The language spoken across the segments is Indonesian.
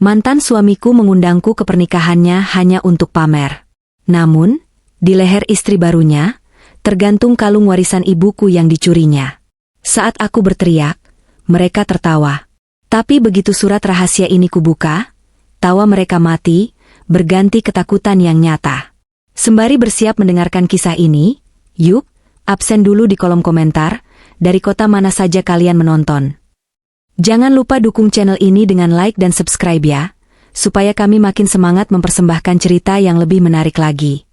Mantan suamiku mengundangku ke pernikahannya hanya untuk pamer. Namun, di leher istri barunya, tergantung kalung warisan ibuku yang dicurinya. Saat aku berteriak, mereka tertawa. Tapi begitu surat rahasia ini kubuka, tawa mereka mati, berganti ketakutan yang nyata. Sembari bersiap mendengarkan kisah ini, yuk, absen dulu di kolom komentar, dari kota mana saja kalian menonton. Jangan lupa dukung channel ini dengan like dan subscribe ya, supaya kami makin semangat mempersembahkan cerita yang lebih menarik lagi.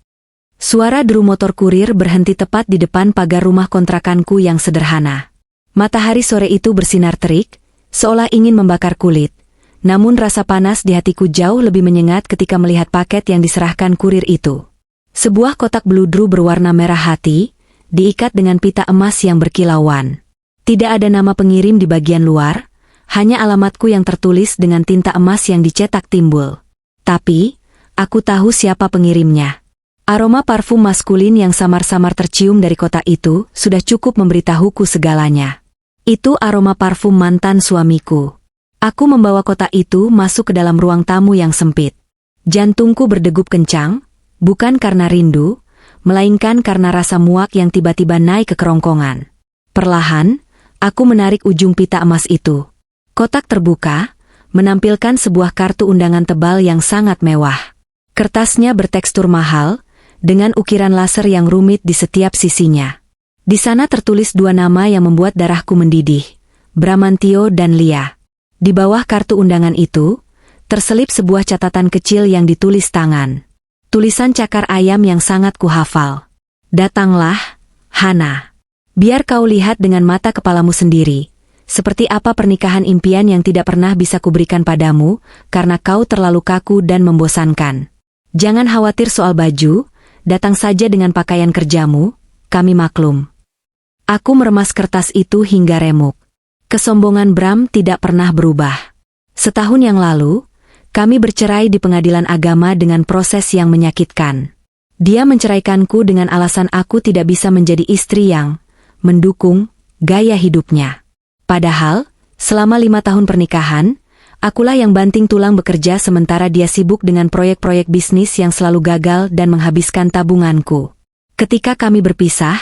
Suara deru motor kurir berhenti tepat di depan pagar rumah kontrakanku yang sederhana. Matahari sore itu bersinar terik, seolah ingin membakar kulit. Namun rasa panas di hatiku jauh lebih menyengat ketika melihat paket yang diserahkan kurir itu. Sebuah kotak beludru berwarna merah hati, diikat dengan pita emas yang berkilauan. Tidak ada nama pengirim di bagian luar, hanya alamatku yang tertulis dengan tinta emas yang dicetak timbul. Tapi, aku tahu siapa pengirimnya. Aroma parfum maskulin yang samar-samar tercium dari kotak itu sudah cukup memberitahuku segalanya. Itu aroma parfum mantan suamiku. Aku membawa kotak itu masuk ke dalam ruang tamu yang sempit. Jantungku berdegup kencang, bukan karena rindu, melainkan karena rasa muak yang tiba-tiba naik ke kerongkongan. Perlahan, aku menarik ujung pita emas itu. Kotak terbuka, menampilkan sebuah kartu undangan tebal yang sangat mewah. Kertasnya bertekstur mahal, dengan ukiran laser yang rumit di setiap sisinya. Di sana tertulis dua nama yang membuat darahku mendidih, Bramantio dan Lia. Di bawah kartu undangan itu, terselip sebuah catatan kecil yang ditulis tangan. Tulisan cakar ayam yang sangat kuhafal. Datanglah, Hana. Biar kau lihat dengan mata kepalamu sendiri, seperti apa pernikahan impian yang tidak pernah bisa kuberikan padamu, karena kau terlalu kaku dan membosankan. Jangan khawatir soal baju, datang saja dengan pakaian kerjamu, kami maklum. Aku meremas kertas itu hingga remuk. Kesombongan Bram tidak pernah berubah. Setahun yang lalu, kami bercerai di pengadilan agama dengan proses yang menyakitkan. Dia menceraikanku dengan alasan aku tidak bisa menjadi istri yang mendukung gaya hidupnya. Padahal, selama 5 tahun pernikahan, akulah yang banting tulang bekerja sementara dia sibuk dengan proyek-proyek bisnis yang selalu gagal dan menghabiskan tabunganku. Ketika kami berpisah,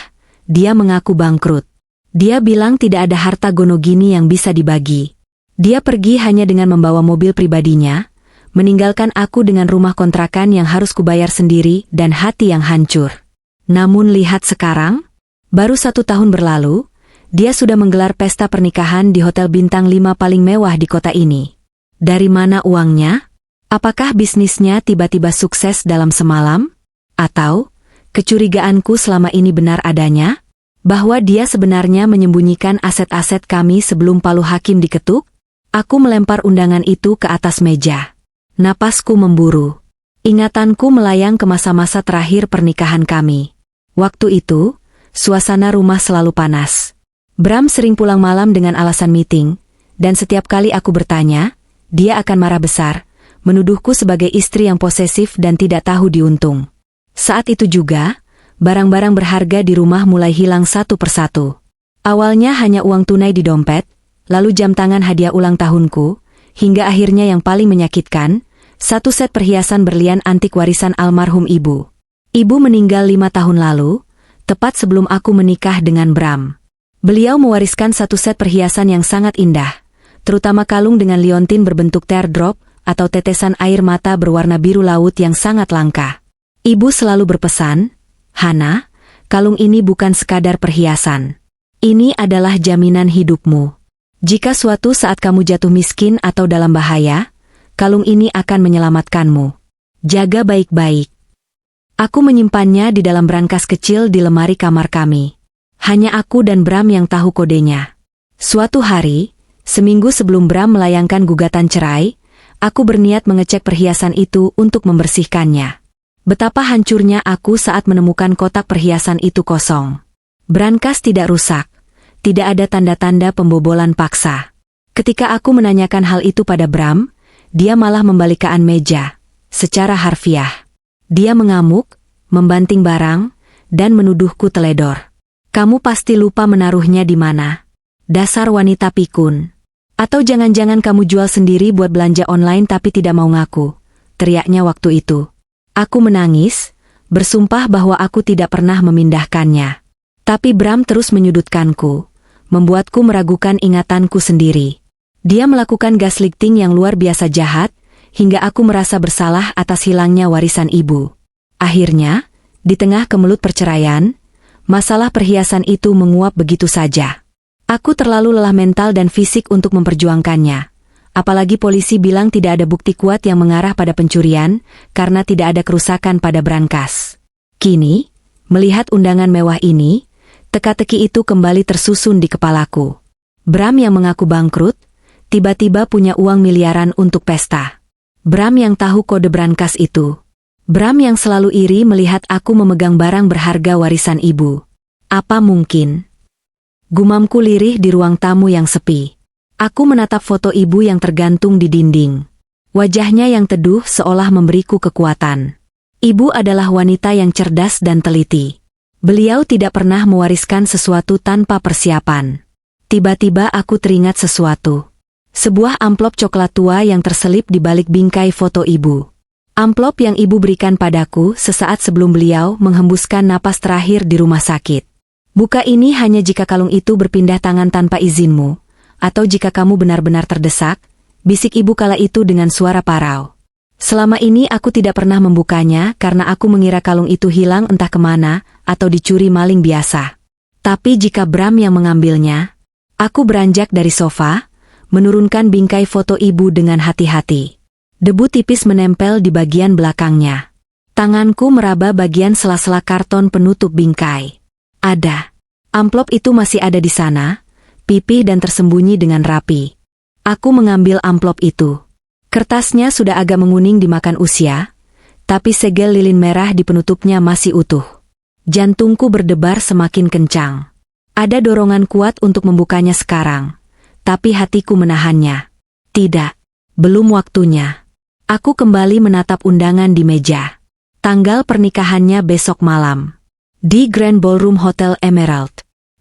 dia mengaku bangkrut. Dia bilang tidak ada harta gono gini yang bisa dibagi. Dia pergi hanya dengan membawa mobil pribadinya, meninggalkan aku dengan rumah kontrakan yang harus kubayar sendiri dan hati yang hancur. Namun lihat sekarang, baru 1 tahun berlalu, dia sudah menggelar pesta pernikahan di hotel bintang 5 paling mewah di kota ini. Dari mana uangnya? Apakah bisnisnya tiba-tiba sukses dalam semalam? Atau, kecurigaanku selama ini benar adanya? Bahwa dia sebenarnya menyembunyikan aset-aset kami sebelum palu hakim diketuk? Aku melempar undangan itu ke atas meja. Napasku memburu. Ingatanku melayang ke masa-masa terakhir pernikahan kami. Waktu itu, suasana rumah selalu panas. Bram sering pulang malam dengan alasan meeting, dan setiap kali aku bertanya, dia akan marah besar, menuduhku sebagai istri yang posesif dan tidak tahu diuntung. Saat itu juga, barang-barang berharga di rumah mulai hilang satu persatu. Awalnya hanya uang tunai di dompet, lalu jam tangan hadiah ulang tahunku, hingga akhirnya yang paling menyakitkan, 1 set perhiasan berlian antik warisan almarhum ibu. Ibu meninggal 5 tahun lalu, tepat sebelum aku menikah dengan Bram. Beliau mewariskan 1 set perhiasan yang sangat indah, terutama kalung dengan liontin berbentuk teardrop atau tetesan air mata berwarna biru laut yang sangat langka. Ibu selalu berpesan, Hana, kalung ini bukan sekadar perhiasan. Ini adalah jaminan hidupmu. Jika suatu saat kamu jatuh miskin atau dalam bahaya, kalung ini akan menyelamatkanmu. Jaga baik-baik. Aku menyimpannya di dalam brankas kecil di lemari kamar kami. Hanya aku dan Bram yang tahu kodenya. Suatu hari, seminggu sebelum Bram melayangkan gugatan cerai, aku berniat mengecek perhiasan itu untuk membersihkannya. Betapa hancurnya aku saat menemukan kotak perhiasan itu kosong. Brankas tidak rusak, tidak ada tanda-tanda pembobolan paksa. Ketika aku menanyakan hal itu pada Bram, dia malah membalikkan meja, secara harfiah. Dia mengamuk, membanting barang, dan menuduhku teledor. Kamu pasti lupa menaruhnya di mana. Dasar wanita pikun. Atau jangan-jangan kamu jual sendiri buat belanja online tapi tidak mau ngaku, teriaknya waktu itu. Aku menangis, bersumpah bahwa aku tidak pernah memindahkannya. Tapi Bram terus menyudutkanku, membuatku meragukan ingatanku sendiri. Dia melakukan gaslighting yang luar biasa jahat, hingga aku merasa bersalah atas hilangnya warisan ibu. Akhirnya, di tengah kemelut perceraian, masalah perhiasan itu menguap begitu saja. Aku terlalu lelah mental dan fisik untuk memperjuangkannya. Apalagi polisi bilang tidak ada bukti kuat yang mengarah pada pencurian, karena tidak ada kerusakan pada brankas. Kini, melihat undangan mewah ini, teka-teki itu kembali tersusun di kepalaku. Bram yang mengaku bangkrut, tiba-tiba punya uang miliaran untuk pesta. Bram yang tahu kode brankas itu. Bram yang selalu iri melihat aku memegang barang berharga warisan ibu. Apa mungkin? Gumamku lirih di ruang tamu yang sepi. Aku menatap foto ibu yang tergantung di dinding. Wajahnya yang teduh seolah memberiku kekuatan. Ibu adalah wanita yang cerdas dan teliti. Beliau tidak pernah mewariskan sesuatu tanpa persiapan. Tiba-tiba aku teringat sesuatu. Sebuah amplop coklat tua yang terselip di balik bingkai foto ibu. Amplop yang ibu berikan padaku sesaat sebelum beliau menghembuskan napas terakhir di rumah sakit. Buka ini hanya jika kalung itu berpindah tangan tanpa izinmu. Atau jika kamu benar-benar terdesak, bisik ibu kala itu dengan suara parau. Selama ini aku tidak pernah membukanya karena aku mengira kalung itu hilang entah kemana atau dicuri maling biasa. Tapi jika Bram yang mengambilnya, aku beranjak dari sofa, menurunkan bingkai foto ibu dengan hati-hati. Debu tipis menempel di bagian belakangnya. Tanganku meraba bagian sela-sela karton penutup bingkai. Ada. Amplop itu masih ada di sana, pipih dan tersembunyi dengan rapi. Aku mengambil amplop itu. Kertasnya sudah agak menguning dimakan usia, tapi segel lilin merah di penutupnya masih utuh. Jantungku berdebar semakin kencang. Ada dorongan kuat untuk membukanya sekarang, tapi hatiku menahannya. Tidak, belum waktunya. Aku kembali menatap undangan di meja. Tanggal pernikahannya besok malam. Di Grand Ballroom Hotel Emerald.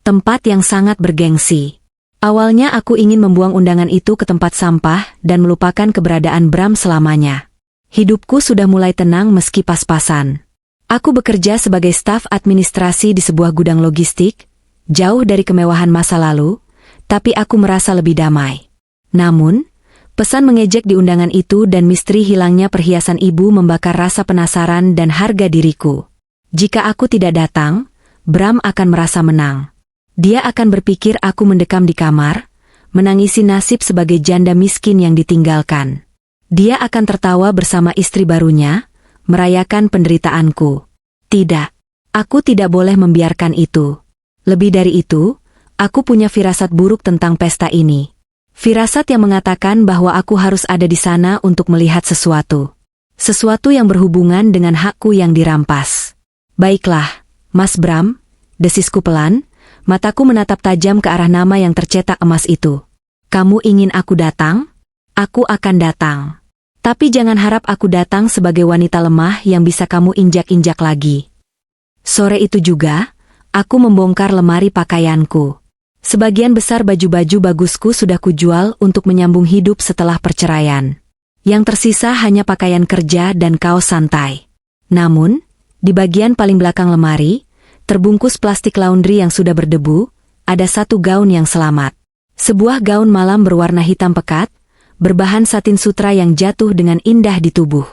Tempat yang sangat bergengsi. Awalnya aku ingin membuang undangan itu ke tempat sampah dan melupakan keberadaan Bram selamanya. Hidupku sudah mulai tenang meski pas-pasan. Aku bekerja sebagai staf administrasi di sebuah gudang logistik, jauh dari kemewahan masa lalu, tapi aku merasa lebih damai. Namun, pesan mengejek di undangan itu dan misteri hilangnya perhiasan ibu membakar rasa penasaran dan harga diriku. Jika aku tidak datang, Bram akan merasa menang. Dia akan berpikir aku mendekam di kamar, menangisi nasib sebagai janda miskin yang ditinggalkan. Dia akan tertawa bersama istri barunya, merayakan penderitaanku. Tidak, aku tidak boleh membiarkan itu. Lebih dari itu, aku punya firasat buruk tentang pesta ini. Firasat yang mengatakan bahwa aku harus ada di sana untuk melihat sesuatu. Sesuatu yang berhubungan dengan hakku yang dirampas. Baiklah, Mas Bram, desisku pelan. Mataku menatap tajam ke arah nama yang tercetak emas itu. Kamu ingin aku datang? Aku akan datang. Tapi jangan harap aku datang sebagai wanita lemah yang bisa kamu injak-injak lagi. Sore itu juga, aku membongkar lemari pakaianku. Sebagian besar baju-baju bagusku sudah kujual untuk menyambung hidup setelah perceraian. Yang tersisa hanya pakaian kerja dan kaos santai. Namun, di bagian paling belakang lemari, terbungkus plastik laundry yang sudah berdebu, ada satu gaun yang selamat. Sebuah gaun malam berwarna hitam pekat, berbahan satin sutra yang jatuh dengan indah di tubuh.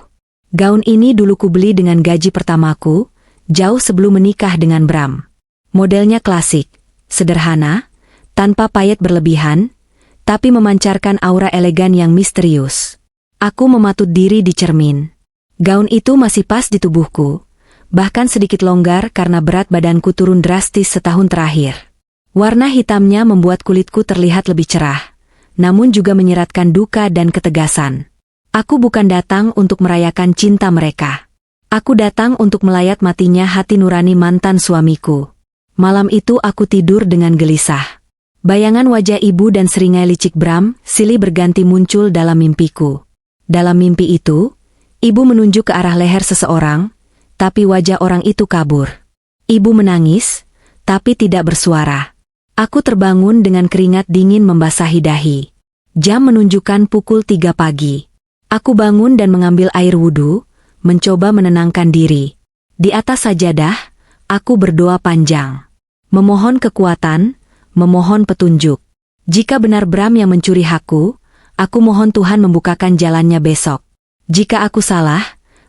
Gaun ini dulu kubeli dengan gaji pertamaku, jauh sebelum menikah dengan Bram. Modelnya klasik, sederhana, tanpa payet berlebihan, tapi memancarkan aura elegan yang misterius. Aku mematut diri di cermin. Gaun itu masih pas di tubuhku, bahkan sedikit longgar karena berat badanku turun drastis setahun terakhir. Warna hitamnya membuat kulitku terlihat lebih cerah, namun juga menyeratkan duka dan ketegasan. Aku bukan datang untuk merayakan cinta mereka. Aku datang untuk melayat matinya hati nurani mantan suamiku. Malam itu aku tidur dengan gelisah. Bayangan wajah ibu dan seringai licik Bram silih berganti muncul dalam mimpiku. Dalam mimpi itu, ibu menunjuk ke arah leher seseorang, tapi wajah orang itu kabur. Ibu menangis, tapi tidak bersuara. Aku terbangun dengan keringat dingin membasahi dahi. Jam menunjukkan pukul 3 pagi. Aku bangun dan mengambil air wudhu, mencoba menenangkan diri. Di atas sajadah, aku berdoa panjang. Memohon kekuatan, memohon petunjuk. Jika benar Bram yang mencuri hakku, aku mohon Tuhan membukakan jalannya besok. Jika aku salah,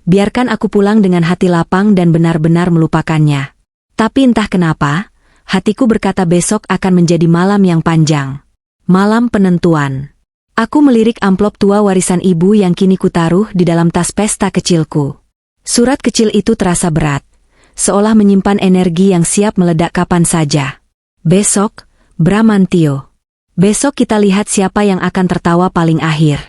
biarkan aku pulang dengan hati lapang dan benar-benar melupakannya. Tapi entah kenapa, hatiku berkata besok akan menjadi malam yang panjang. Malam penentuan. Aku melirik amplop tua warisan ibu yang kini kutaruh di dalam tas pesta kecilku. Surat kecil itu terasa berat, seolah menyimpan energi yang siap meledak kapan saja. Besok, Bramantio. Besok kita lihat siapa yang akan tertawa paling akhir.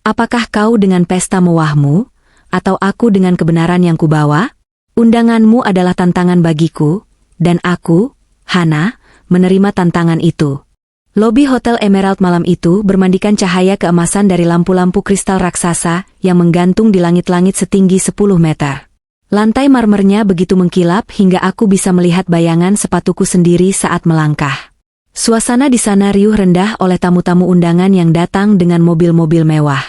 Apakah kau dengan pesta mewahmu, atau aku dengan kebenaran yang kubawa? Undanganmu adalah tantangan bagiku, dan aku, Hana, menerima tantangan itu. Lobi Hotel Emerald malam itu bermandikan cahaya keemasan dari lampu-lampu kristal raksasa yang menggantung di langit-langit setinggi 10 meter. Lantai marmernya begitu mengkilap hingga aku bisa melihat bayangan sepatuku sendiri saat melangkah. Suasana di sana riuh rendah oleh tamu-tamu undangan yang datang dengan mobil-mobil mewah.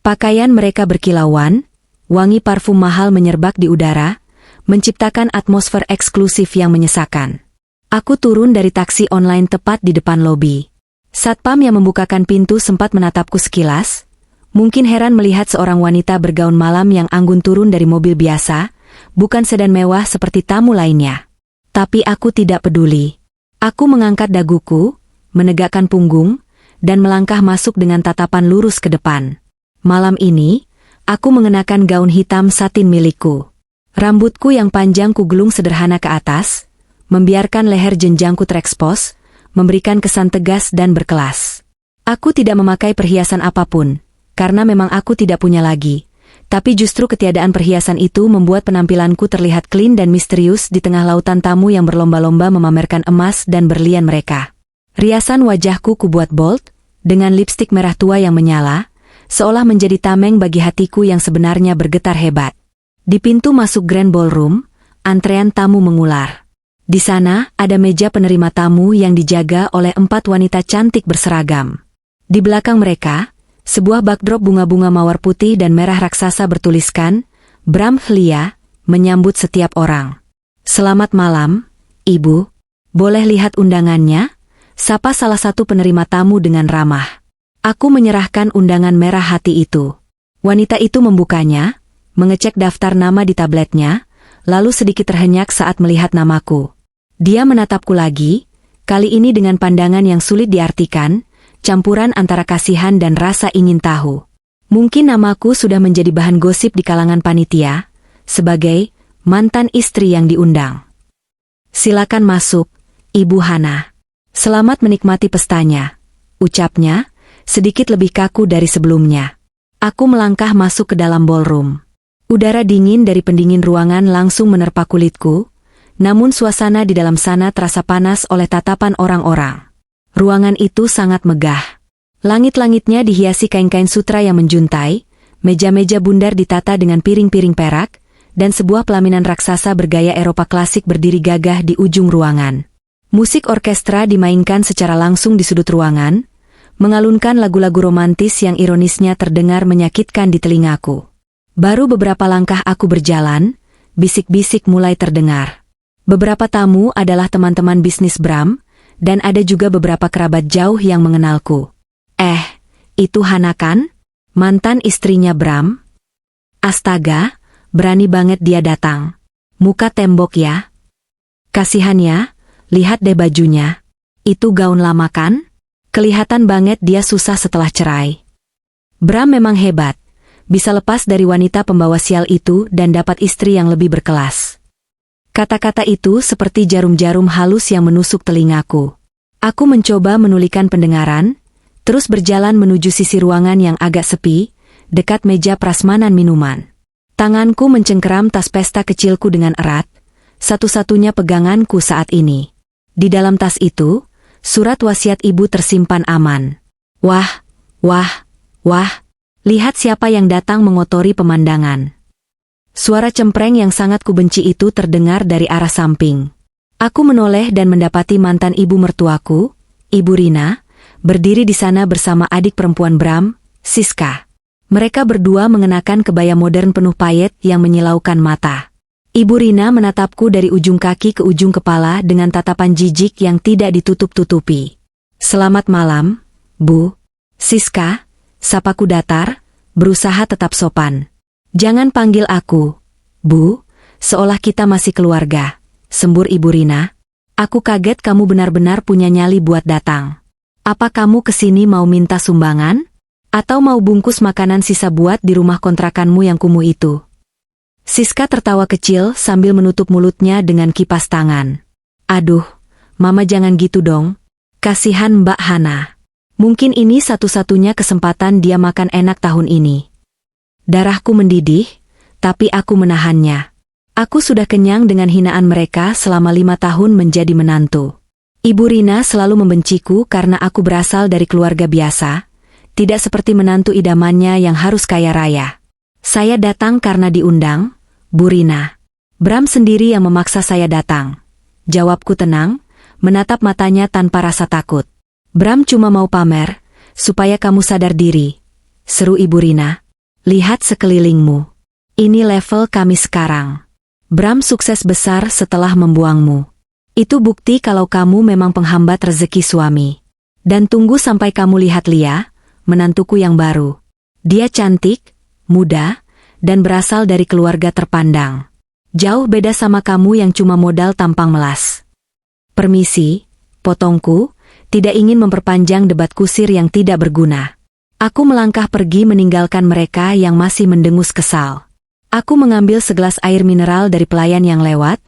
Pakaian mereka berkilauan, wangi parfum mahal menyerbak di udara, menciptakan atmosfer eksklusif yang menyesakan. Aku turun dari taksi online tepat di depan lobi. Satpam yang membukakan pintu sempat menatapku sekilas, mungkin heran melihat seorang wanita bergaun malam yang anggun turun dari mobil biasa, bukan sedan mewah seperti tamu lainnya. Tapi aku tidak peduli. Aku mengangkat daguku, menegakkan punggung, dan melangkah masuk dengan tatapan lurus ke depan. Malam ini, aku mengenakan gaun hitam satin milikku. Rambutku yang panjang kugelung sederhana ke atas, membiarkan leher jenjangku terekspos, memberikan kesan tegas dan berkelas. Aku tidak memakai perhiasan apapun, karena memang aku tidak punya lagi. Tapi justru ketiadaan perhiasan itu membuat penampilanku terlihat clean dan misterius di tengah lautan tamu yang berlomba-lomba memamerkan emas dan berlian mereka. Riasan wajahku kubuat bold, dengan lipstik merah tua yang menyala, seolah menjadi tameng bagi hatiku yang sebenarnya bergetar hebat. Di pintu masuk Grand Ballroom, antrean tamu mengular. Di sana, ada meja penerima tamu yang dijaga oleh 4 wanita cantik berseragam. Di belakang mereka, sebuah backdrop bunga-bunga mawar putih dan merah raksasa bertuliskan, Bram Hlia, menyambut setiap orang. Selamat malam, Ibu. Boleh lihat undangannya? Sapa salah satu penerima tamu dengan ramah. Aku menyerahkan undangan merah hati itu. Wanita itu membukanya, mengecek daftar nama di tabletnya, lalu sedikit terhenyak saat melihat namaku. Dia menatapku lagi, kali ini dengan pandangan yang sulit diartikan, campuran antara kasihan dan rasa ingin tahu. Mungkin namaku sudah menjadi bahan gosip di kalangan panitia, sebagai mantan istri yang diundang. Silakan masuk, Ibu Hana. Selamat menikmati pestanya, ucapnya, sedikit lebih kaku dari sebelumnya. Aku melangkah masuk ke dalam ballroom. Udara dingin dari pendingin ruangan langsung menerpa kulitku, namun suasana di dalam sana terasa panas oleh tatapan orang-orang. Ruangan itu sangat megah. Langit-langitnya dihiasi kain-kain sutra yang menjuntai, meja-meja bundar ditata dengan piring-piring perak, dan sebuah pelaminan raksasa bergaya Eropa klasik berdiri gagah di ujung ruangan. Musik orkestra dimainkan secara langsung di sudut ruangan, mengalunkan lagu-lagu romantis yang ironisnya terdengar menyakitkan di telingaku. Baru beberapa langkah aku berjalan, bisik-bisik mulai terdengar. Beberapa tamu adalah teman-teman bisnis Bram, dan ada juga beberapa kerabat jauh yang mengenalku. Itu Hana kan? Mantan istrinya Bram? Astaga, berani banget dia datang. Muka tembok ya. Kasihannya, lihat deh bajunya. Itu gaun lama kan? Kelihatan banget dia susah setelah cerai. Bram memang hebat, bisa lepas dari wanita pembawa sial itu dan dapat istri yang lebih berkelas. Kata-kata itu seperti jarum-jarum halus yang menusuk telingaku. Aku mencoba menulikan pendengaran, terus berjalan menuju sisi ruangan yang agak sepi, dekat meja prasmanan minuman. Tanganku mencengkeram tas pesta kecilku dengan erat, satu-satunya peganganku saat ini. Di dalam tas itu, surat wasiat ibu tersimpan aman. Wah, lihat siapa yang datang mengotori pemandangan. Suara cempreng yang sangat kubenci itu terdengar dari arah samping. Aku menoleh dan mendapati mantan ibu mertuaku, Ibu Rina, berdiri di sana bersama adik perempuan Bram, Siska. Mereka berdua mengenakan kebaya modern penuh payet yang menyilaukan mata. Ibu Rina menatapku dari ujung kaki ke ujung kepala dengan tatapan jijik yang tidak ditutup-tutupi. "Selamat malam, Bu." Siska, sapaku datar, berusaha tetap sopan. "Jangan panggil aku, Bu, seolah kita masih keluarga," sembur Ibu Rina. "Aku kaget kamu benar-benar punya nyali buat datang. Apa kamu kesini mau minta sumbangan? Atau mau bungkus makanan sisa buat di rumah kontrakanmu yang kumuh itu?" Siska tertawa kecil sambil menutup mulutnya dengan kipas tangan. "Aduh, Mama jangan gitu dong. Kasihan Mbak Hana. Mungkin ini satu-satunya kesempatan dia makan enak tahun ini." Darahku mendidih, tapi aku menahannya. Aku sudah kenyang dengan hinaan mereka selama 5 tahun menjadi menantu. Ibu Rina selalu membenciku karena aku berasal dari keluarga biasa, tidak seperti menantu idamannya yang harus kaya raya. "Saya datang karena diundang, Bu Rina." "Bram sendiri yang memaksa saya datang," jawabku tenang, menatap matanya tanpa rasa takut. "Bram cuma mau pamer, supaya kamu sadar diri," seru Ibu Rina. "Lihat sekelilingmu. Ini level kami sekarang. Bram sukses besar setelah membuangmu. Itu bukti kalau kamu memang penghambat rezeki suami. Dan tunggu sampai kamu lihat Lia, menantuku yang baru. Dia cantik, muda, dan berasal dari keluarga terpandang. Jauh beda sama kamu yang cuma modal tampang melas." "Permisi," potongku, tidak ingin memperpanjang debat kusir yang tidak berguna. Aku melangkah pergi meninggalkan mereka yang masih mendengus kesal. Aku mengambil segelas air mineral dari pelayan yang lewat,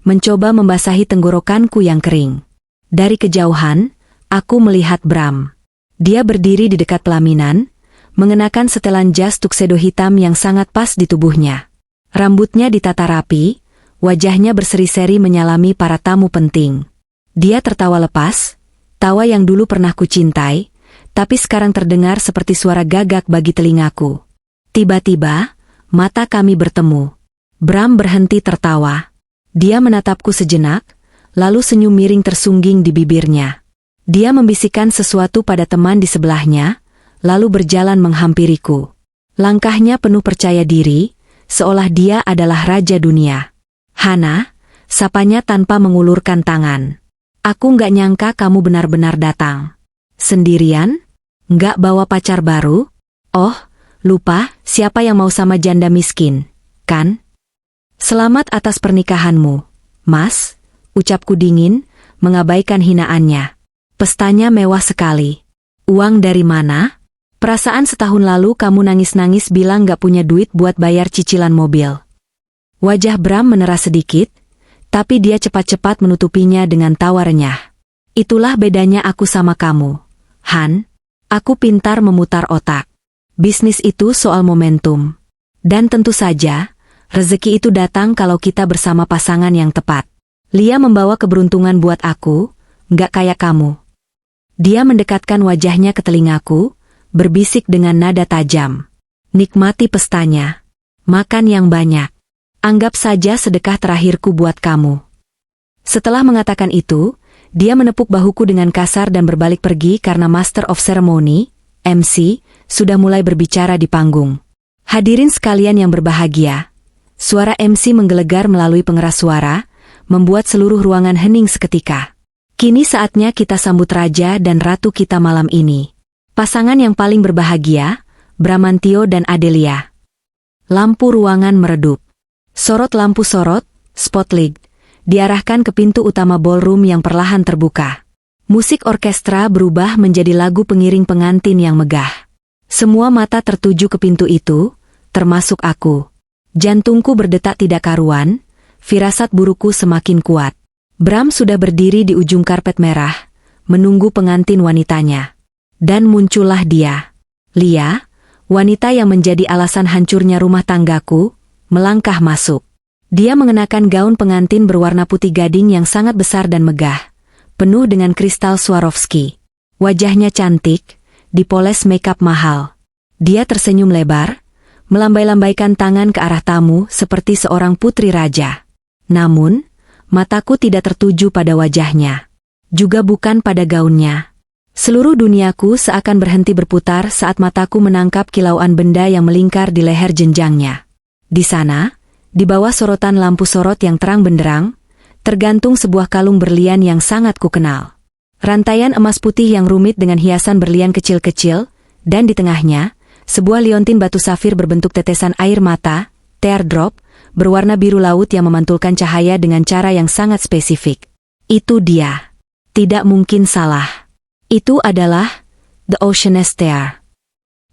mencoba membasahi tenggorokanku yang kering. Dari kejauhan, aku melihat Bram. Dia berdiri di dekat pelaminan, mengenakan setelan jas tuxedo hitam yang sangat pas di tubuhnya. Rambutnya ditata rapi, wajahnya berseri-seri menyalami para tamu penting. Dia tertawa lepas, tawa yang dulu pernah kucintai, tapi sekarang terdengar seperti suara gagak bagi telingaku. Tiba-tiba, mata kami bertemu. Bram berhenti tertawa. Dia menatapku sejenak, lalu senyum miring tersungging di bibirnya. Dia membisikkan sesuatu pada teman di sebelahnya, lalu berjalan menghampiriku. Langkahnya penuh percaya diri, seolah dia adalah raja dunia. "Hana," sapanya tanpa mengulurkan tangan. "Aku nggak nyangka kamu benar-benar datang. Sendirian? Nggak bawa pacar baru? Oh, lupa, siapa yang mau sama janda miskin, kan? Selamat atas pernikahanmu, Mas," ucapku dingin, mengabaikan hinaannya. "Pestanya mewah sekali. Uang dari mana? Perasaan setahun lalu kamu nangis-nangis bilang gak punya duit buat bayar cicilan mobil." Wajah Bram menerah sedikit, tapi dia cepat-cepat menutupinya dengan tawa renyah. "Itulah bedanya aku sama kamu, Han. Aku pintar memutar otak. Bisnis itu soal momentum. Dan tentu saja, rezeki itu datang kalau kita bersama pasangan yang tepat. Lia membawa keberuntungan buat aku, gak kayak kamu." Dia mendekatkan wajahnya ke telingaku, berbisik dengan nada tajam. "Nikmati pestanya. Makan yang banyak. Anggap saja sedekah terakhirku buat kamu." Setelah mengatakan itu, dia menepuk bahuku dengan kasar dan berbalik pergi karena Master of Ceremony, MC, sudah mulai berbicara di panggung. Hadirin sekalian yang berbahagia, suara MC menggelegar melalui pengeras suara, membuat seluruh ruangan hening seketika. "Kini saatnya kita sambut raja dan ratu kita malam ini. Pasangan yang paling berbahagia, Bramantio dan Adelia." Lampu ruangan meredup. Sorot lampu sorot, spotlight, diarahkan ke pintu utama ballroom yang perlahan terbuka. Musik orkestra berubah menjadi lagu pengiring pengantin yang megah. Semua mata tertuju ke pintu itu, termasuk aku. Jantungku berdetak tidak karuan, firasat burukku semakin kuat. Bram sudah berdiri di ujung karpet merah, menunggu pengantin wanitanya. Dan muncullah dia. Lia, wanita yang menjadi alasan hancurnya rumah tanggaku, melangkah masuk. Dia mengenakan gaun pengantin berwarna putih gading yang sangat besar dan megah, penuh dengan kristal Swarovski. Wajahnya cantik, dipoles makeup mahal. Dia tersenyum lebar, melambai-lambaikan tangan ke arah tamu seperti seorang putri raja. Namun, mataku tidak tertuju pada wajahnya. Juga bukan pada gaunnya. Seluruh duniaku seakan berhenti berputar saat mataku menangkap kilauan benda yang melingkar di leher jenjangnya. Di sana, di bawah sorotan lampu sorot yang terang benderang, tergantung sebuah kalung berlian yang sangat kukenal. Rantaian emas putih yang rumit dengan hiasan berlian kecil-kecil, dan di tengahnya, sebuah liontin batu safir berbentuk tetesan air mata, teardrop, berwarna biru laut yang memantulkan cahaya dengan cara yang sangat spesifik. Itu dia. Tidak mungkin salah. Itu adalah The Ocean's Tear.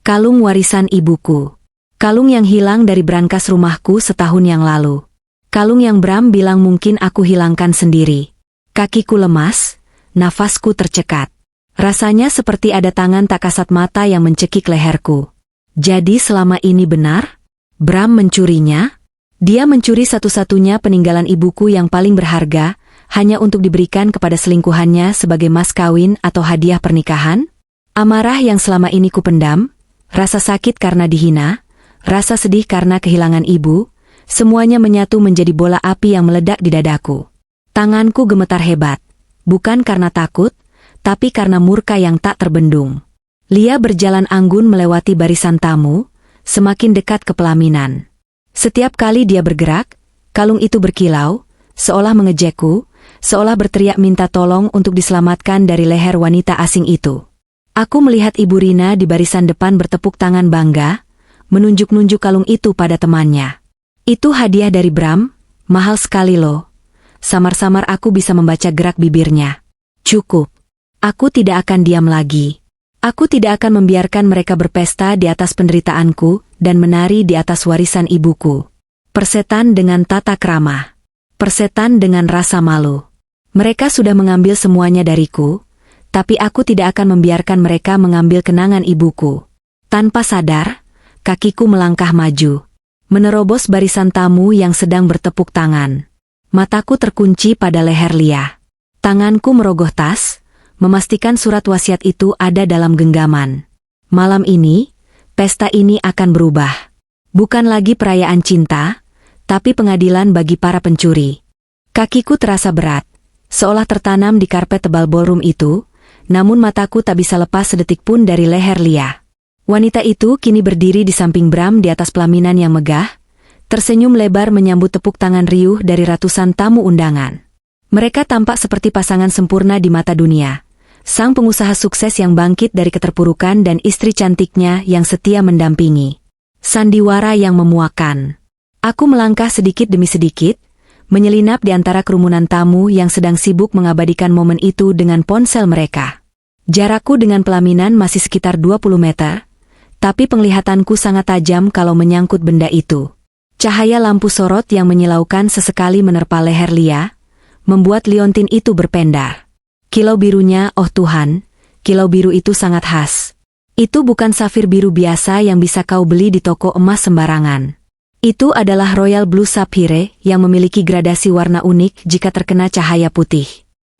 Kalung warisan ibuku. Kalung yang hilang dari brankas rumahku setahun yang lalu. Kalung yang Bram bilang mungkin aku hilangkan sendiri. Kakiku lemas, nafasku tercekat. Rasanya seperti ada tangan tak kasat mata yang mencekik leherku. Jadi selama ini benar? Bram mencurinya? Dia mencuri satu-satunya peninggalan ibuku yang paling berharga, hanya untuk diberikan kepada selingkuhannya sebagai mas kawin atau hadiah pernikahan? Amarah yang selama ini kupendam, rasa sakit karena dihina, rasa sedih karena kehilangan ibu, semuanya menyatu menjadi bola api yang meledak di dadaku. Tanganku gemetar hebat, bukan karena takut, tapi karena murka yang tak terbendung. Lia berjalan anggun melewati barisan tamu, semakin dekat ke pelaminan. Setiap kali dia bergerak, kalung itu berkilau, seolah mengejekku, seolah berteriak minta tolong untuk diselamatkan dari leher wanita asing itu. Aku melihat Ibu Rina di barisan depan bertepuk tangan bangga, menunjuk-nunjuk kalung itu pada temannya. Itu hadiah dari Bram, mahal sekali loh. Samar-samar aku bisa membaca gerak bibirnya. Cukup. Aku tidak akan diam lagi. Aku tidak akan membiarkan mereka berpesta di atas penderitaanku dan menari di atas warisan ibuku. Persetan dengan tata krama. Persetan dengan rasa malu. Mereka sudah mengambil semuanya dariku, tapi aku tidak akan membiarkan mereka mengambil kenangan ibuku. Tanpa sadar, kakiku melangkah maju, menerobos barisan tamu yang sedang bertepuk tangan. Mataku terkunci pada leher Lia. Tanganku merogoh tas, memastikan surat wasiat itu ada dalam genggaman. Malam ini, pesta ini akan berubah. Bukan lagi perayaan cinta, tapi pengadilan bagi para pencuri. Kakiku terasa berat, seolah tertanam di karpet tebal ballroom itu, namun mataku tak bisa lepas sedetik pun dari leher Lia. Wanita itu kini berdiri di samping Bram di atas pelaminan yang megah, tersenyum lebar menyambut tepuk tangan riuh dari ratusan tamu undangan. Mereka tampak seperti pasangan sempurna di mata dunia. Sang pengusaha sukses yang bangkit dari keterpurukan dan istri cantiknya yang setia mendampingi. Sandiwara yang memuakan. Aku melangkah sedikit demi sedikit, menyelinap di antara kerumunan tamu yang sedang sibuk mengabadikan momen itu dengan ponsel mereka. Jarakku dengan pelaminan masih sekitar 20 meter, tapi penglihatanku sangat tajam kalau menyangkut benda itu. Cahaya lampu sorot yang menyilaukan sesekali menerpa leher Lia, membuat liontin itu berpendar. Kilau birunya, oh Tuhan, kilau biru itu sangat khas. Itu bukan safir biru biasa yang bisa kau beli di toko emas sembarangan. Itu adalah Royal Blue Sapphire yang memiliki gradasi warna unik jika terkena cahaya putih.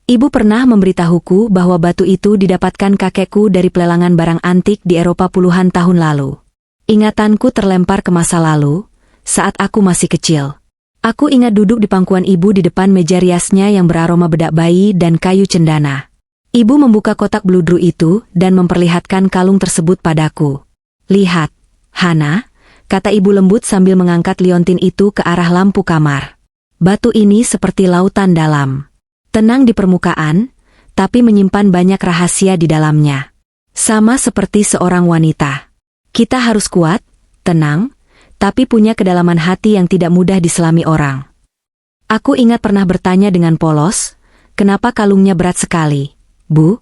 Ibu pernah memberitahuku bahwa batu itu didapatkan kakekku dari pelelangan barang antik di Eropa puluhan tahun lalu. Ingatanku terlempar ke masa lalu, saat aku masih kecil. Aku ingat duduk di pangkuan ibu di depan meja riasnya yang beraroma bedak bayi dan kayu cendana. Ibu membuka kotak bludru itu dan memperlihatkan kalung tersebut padaku. Lihat, Hana, kata ibu lembut sambil mengangkat liontin itu ke arah lampu kamar. Batu ini seperti lautan dalam. Tenang di permukaan, tapi menyimpan banyak rahasia di dalamnya. Sama seperti seorang wanita. Kita harus kuat, tenang, tapi punya kedalaman hati yang tidak mudah diselami orang. Aku ingat pernah bertanya dengan polos, kenapa kalungnya berat sekali, Bu?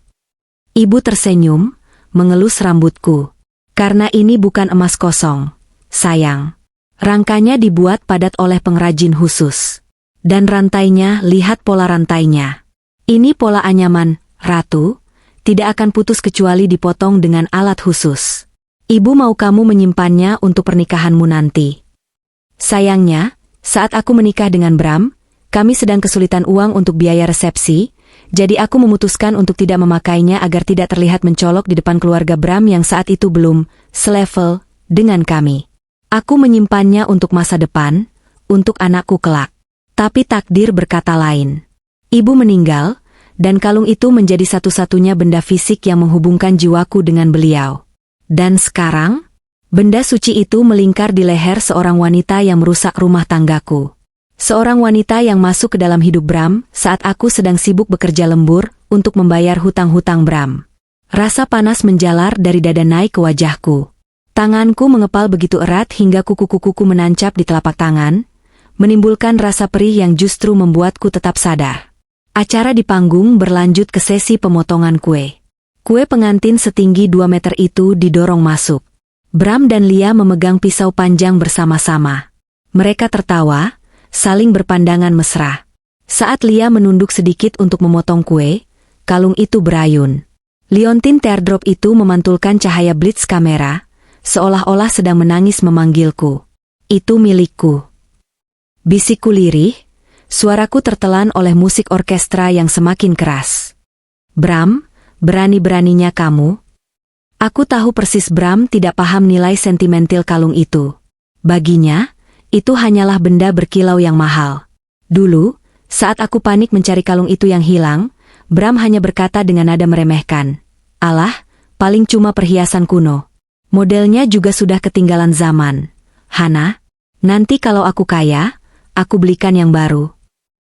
Ibu tersenyum, mengelus rambutku. Karena ini bukan emas kosong, sayang. Rangkanya dibuat padat oleh pengrajin khusus. Dan rantainya, lihat pola rantainya. Ini pola anyaman, Ratu, tidak akan putus kecuali dipotong dengan alat khusus. Ibu mau kamu menyimpannya untuk pernikahanmu nanti. Sayangnya, saat aku menikah dengan Bram, kami sedang kesulitan uang untuk biaya resepsi, jadi aku memutuskan untuk tidak memakainya agar tidak terlihat mencolok di depan keluarga Bram yang saat itu belum selevel dengan kami. Aku menyimpannya untuk masa depan, untuk anakku kelak. Tapi takdir berkata lain. Ibu meninggal, Dan kalung itu menjadi satu-satunya benda fisik yang menghubungkan jiwaku dengan beliau. Dan sekarang, benda suci itu melingkar di leher seorang wanita yang merusak rumah tanggaku. Seorang wanita yang masuk ke dalam hidup Bram saat aku sedang sibuk bekerja lembur untuk membayar hutang-hutang Bram. Rasa panas menjalar dari dada naik ke wajahku. Tanganku mengepal begitu erat hingga kuku-kukuku menancap di telapak tangan, menimbulkan rasa perih yang justru membuatku tetap sadar. Acara di panggung berlanjut ke sesi pemotongan kue. Kue pengantin setinggi 2 meter itu didorong masuk. Bram dan Lia memegang pisau panjang bersama-sama. Mereka tertawa, saling berpandangan mesra. Saat Lia menunduk sedikit untuk memotong kue, kalung itu berayun. Liontin teardrop itu memantulkan cahaya blitz kamera, seolah-olah sedang menangis memanggilku. Itu milikku. Bisikku lirih, suaraku tertelan oleh musik orkestra yang semakin keras. Bram, berani-beraninya kamu? Aku tahu persis Bram tidak paham nilai sentimental kalung itu. Baginya, itu hanyalah benda berkilau yang mahal. Dulu, saat aku panik mencari kalung itu yang hilang, Bram hanya berkata dengan nada meremehkan, "Alah, paling cuma perhiasan kuno. Modelnya juga sudah ketinggalan zaman. Hana, nanti kalau aku kaya, aku belikan yang baru."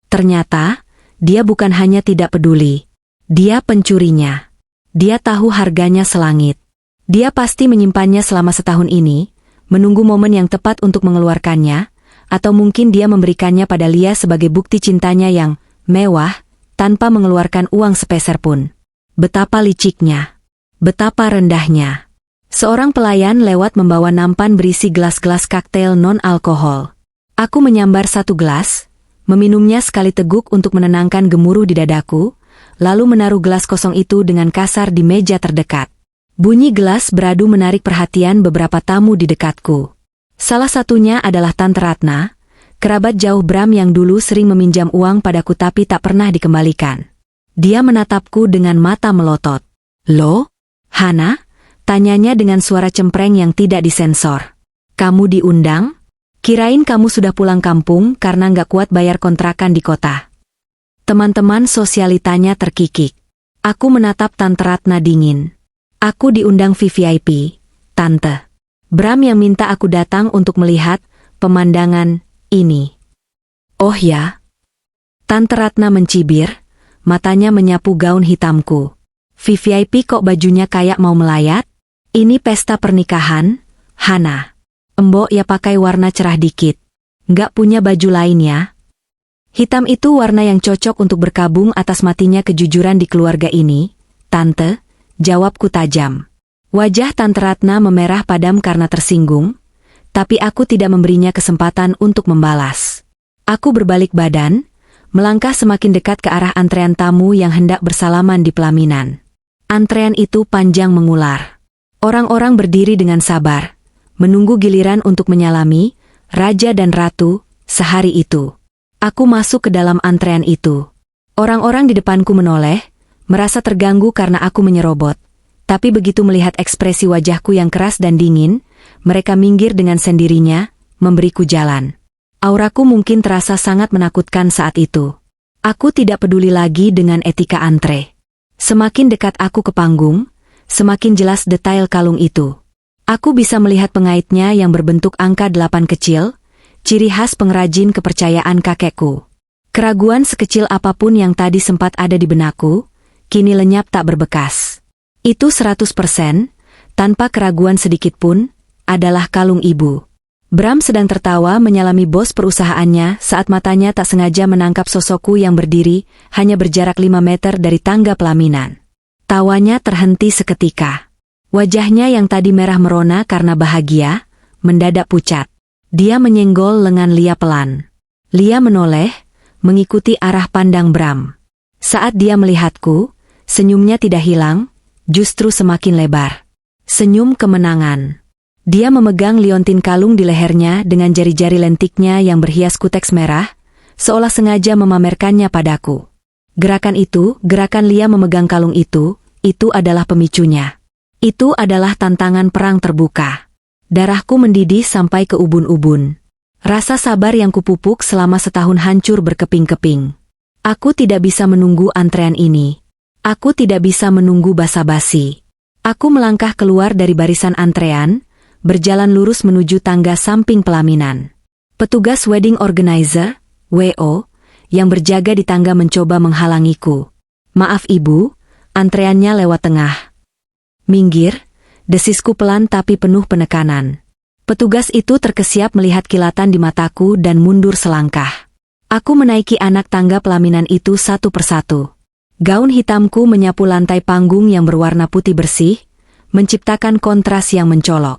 Ternyata, dia bukan hanya tidak peduli. Dia pencurinya. Dia tahu harganya selangit. Dia pasti menyimpannya selama setahun ini, menunggu momen yang tepat untuk mengeluarkannya, atau mungkin dia memberikannya pada Lia sebagai bukti cintanya yang mewah, tanpa mengeluarkan uang sepeser pun. Betapa liciknya. Betapa rendahnya. Seorang pelayan lewat membawa nampan berisi gelas-gelas kaktail non-alkohol. Aku menyambar satu gelas, meminumnya sekali teguk untuk menenangkan gemuruh di dadaku, lalu menaruh gelas kosong itu dengan kasar di meja terdekat. Bunyi gelas beradu menarik perhatian beberapa tamu di dekatku. Salah satunya adalah Tante Ratna, kerabat jauh Bram yang dulu sering meminjam uang padaku tapi tak pernah dikembalikan. Dia menatapku dengan mata melotot. "Loh, Hana?" tanyanya dengan suara cempreng yang tidak disensor. "Kamu diundang? Kirain kamu sudah pulang kampung karena nggak kuat bayar kontrakan di kota." Teman-teman sosialitanya terkikik. Aku menatap Tante Ratna dingin. "Aku diundang VVIP, Tante. Bram yang minta aku datang untuk melihat pemandangan ini." "Oh ya?" Tante Ratna mencibir, matanya menyapu gaun hitamku. "VVIP kok bajunya kayak mau melayat? Ini pesta pernikahan, Hana. Embok ya pakai warna cerah dikit. Nggak punya baju lain ya?" "Hitam itu warna yang cocok untuk berkabung atas matinya kejujuran di keluarga ini, Tante," jawabku tajam. Wajah Tante Ratna memerah padam karena tersinggung, tapi aku tidak memberinya kesempatan untuk membalas. Aku berbalik badan, melangkah semakin dekat ke arah antrean tamu yang hendak bersalaman di pelaminan. Antrean itu panjang mengular. Orang-orang berdiri dengan sabar, menunggu giliran untuk menyalami raja dan ratu sehari itu. Aku masuk ke dalam antrean itu. Orang-orang di depanku menoleh, merasa terganggu karena aku menyerobot. Tapi begitu melihat ekspresi wajahku yang keras dan dingin, mereka minggir dengan sendirinya, memberiku jalan. Auraku mungkin terasa sangat menakutkan saat itu. Aku tidak peduli lagi dengan etika antre. Semakin dekat aku ke panggung, semakin jelas detail kalung itu. Aku bisa melihat pengaitnya yang berbentuk angka 8 kecil, ciri khas pengrajin kepercayaan kakekku. Keraguan sekecil apapun yang tadi sempat ada di benakku, kini lenyap tak berbekas. Itu 100%, tanpa keraguan sedikit pun, adalah kalung ibu. Bram sedang tertawa menyalami bos perusahaannya saat matanya tak sengaja menangkap sosokku yang berdiri hanya berjarak 5 meter dari tangga pelaminan. Tawanya terhenti seketika. Wajahnya yang tadi merah merona karena bahagia, mendadak pucat. Dia menyenggol lengan Lia pelan. Lia menoleh, mengikuti arah pandang Bram. Saat dia melihatku, senyumnya tidak hilang, justru semakin lebar. Senyum kemenangan. Dia memegang liontin kalung di lehernya dengan jari-jari lentiknya yang berhias kuteks merah, seolah sengaja memamerkannya padaku. Gerakan Lia memegang kalung itu adalah pemicunya. Itu adalah tantangan perang terbuka. Darahku mendidih sampai ke ubun-ubun. Rasa sabar yang kupupuk selama setahun hancur berkeping-keping. Aku tidak bisa menunggu antrean ini. Aku tidak bisa menunggu basa-basi. Aku melangkah keluar dari barisan antrean, berjalan lurus menuju tangga samping pelaminan. Petugas wedding organizer, WO, yang berjaga di tangga mencoba menghalangiku. Maaf ibu, antreannya lewat tengah. Minggir, desisku pelan tapi penuh penekanan. Petugas itu terkesiap melihat kilatan di mataku dan mundur selangkah. Aku menaiki anak tangga pelaminan itu satu persatu. Gaun hitamku menyapu lantai panggung yang berwarna putih bersih, menciptakan kontras yang mencolok.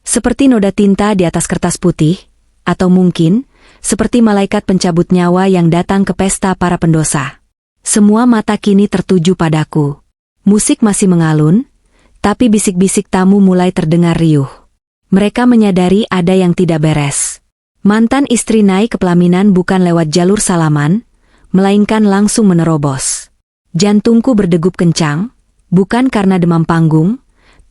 Seperti noda tinta di atas kertas putih, atau mungkin, seperti malaikat pencabut nyawa yang datang ke pesta para pendosa. Semua mata kini tertuju padaku. Musik masih mengalun, tapi bisik-bisik tamu mulai terdengar riuh. Mereka menyadari ada yang tidak beres. Mantan istri naik ke pelaminan bukan lewat jalur salaman, melainkan langsung menerobos. Jantungku berdegup kencang, bukan karena demam panggung,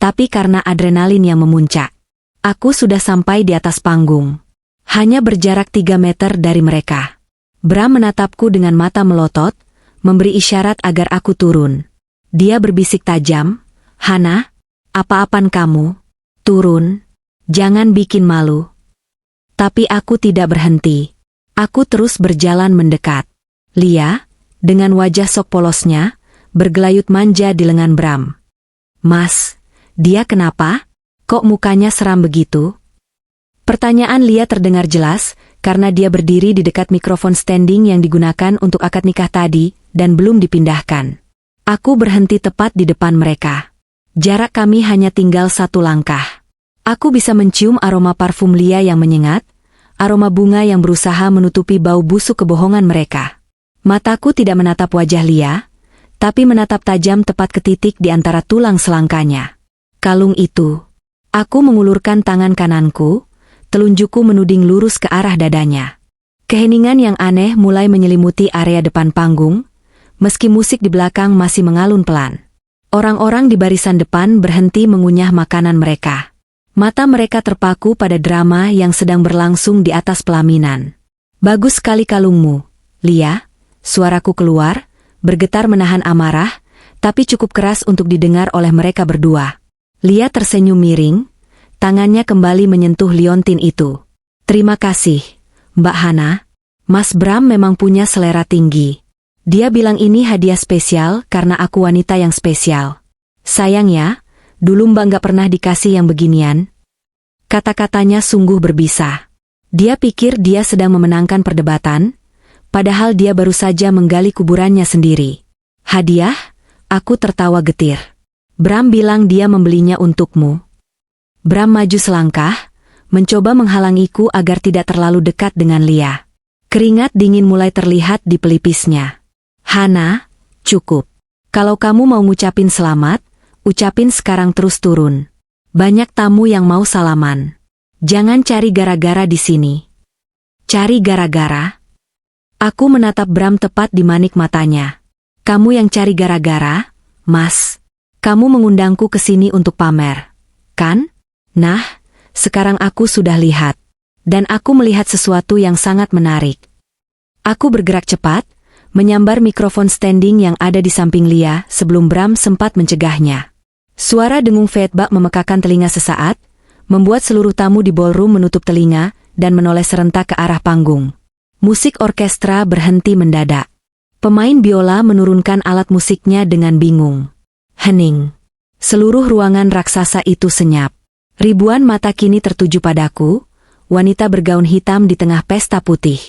tapi karena adrenalin yang memuncak. Aku sudah sampai di atas panggung. Hanya berjarak 3 meter dari mereka. Bram menatapku dengan mata melotot, memberi isyarat agar aku turun. Dia berbisik tajam, "Hana, apa-apaan kamu? Turun. Jangan bikin malu." Tapi aku tidak berhenti. Aku terus berjalan mendekat. Lia, dengan wajah sok polosnya, bergelayut manja di lengan Bram. "Mas, dia kenapa? Kok mukanya seram begitu?" Pertanyaan Lia terdengar jelas, karena dia berdiri di dekat mikrofon standing yang digunakan untuk akad nikah tadi, dan belum dipindahkan. Aku berhenti tepat di depan mereka. Jarak kami hanya tinggal 1 langkah. Aku bisa mencium aroma parfum Lia yang menyengat, aroma bunga yang berusaha menutupi bau busuk kebohongan mereka. Mataku tidak menatap wajah Lia, tapi menatap tajam tepat ke titik di antara tulang selangkanya. Kalung itu. Aku mengulurkan tangan kananku, telunjukku menuding lurus ke arah dadanya. Keheningan yang aneh mulai menyelimuti area depan panggung, meski musik di belakang masih mengalun pelan. Orang-orang di barisan depan berhenti mengunyah makanan mereka. Mata mereka terpaku pada drama yang sedang berlangsung di atas pelaminan. "Bagus sekali kalungmu, Lia," suaraku keluar, bergetar menahan amarah, tapi cukup keras untuk didengar oleh mereka berdua. Lia tersenyum miring, tangannya kembali menyentuh liontin itu. "Terima kasih, Mbak Hana. Mas Bram memang punya selera tinggi. Dia bilang ini hadiah spesial karena aku wanita yang spesial. Sayang ya, dulu Mbak gak pernah dikasih yang beginian." Kata-katanya sungguh berbisa. Dia pikir dia sedang memenangkan perdebatan, padahal dia baru saja menggali kuburannya sendiri. "Hadiah?" Aku tertawa getir. "Bram bilang dia membelinya untukmu." Bram maju selangkah, mencoba menghalangiku agar tidak terlalu dekat dengan Lia. Keringat dingin mulai terlihat di pelipisnya. "Hana, cukup. Kalau kamu mau ngucapin selamat, ucapin sekarang terus turun. Banyak tamu yang mau salaman. Jangan cari gara-gara di sini." "Cari gara-gara?" Aku menatap Bram tepat di manik matanya. "Kamu yang cari gara-gara, Mas. Kamu mengundangku ke sini untuk pamer, kan? Nah, sekarang aku sudah lihat. Dan aku melihat sesuatu yang sangat menarik." Aku bergerak cepat, menyambar mikrofon standing yang ada di samping Lia sebelum Bram sempat mencegahnya. Suara dengung feedback memekakan telinga sesaat, membuat seluruh tamu di ballroom menutup telinga dan menoleh serentak ke arah panggung. Musik orkestra berhenti mendadak. Pemain biola menurunkan alat musiknya dengan bingung. Hening. Seluruh ruangan raksasa itu senyap. Ribuan mata kini tertuju padaku, wanita bergaun hitam di tengah pesta putih.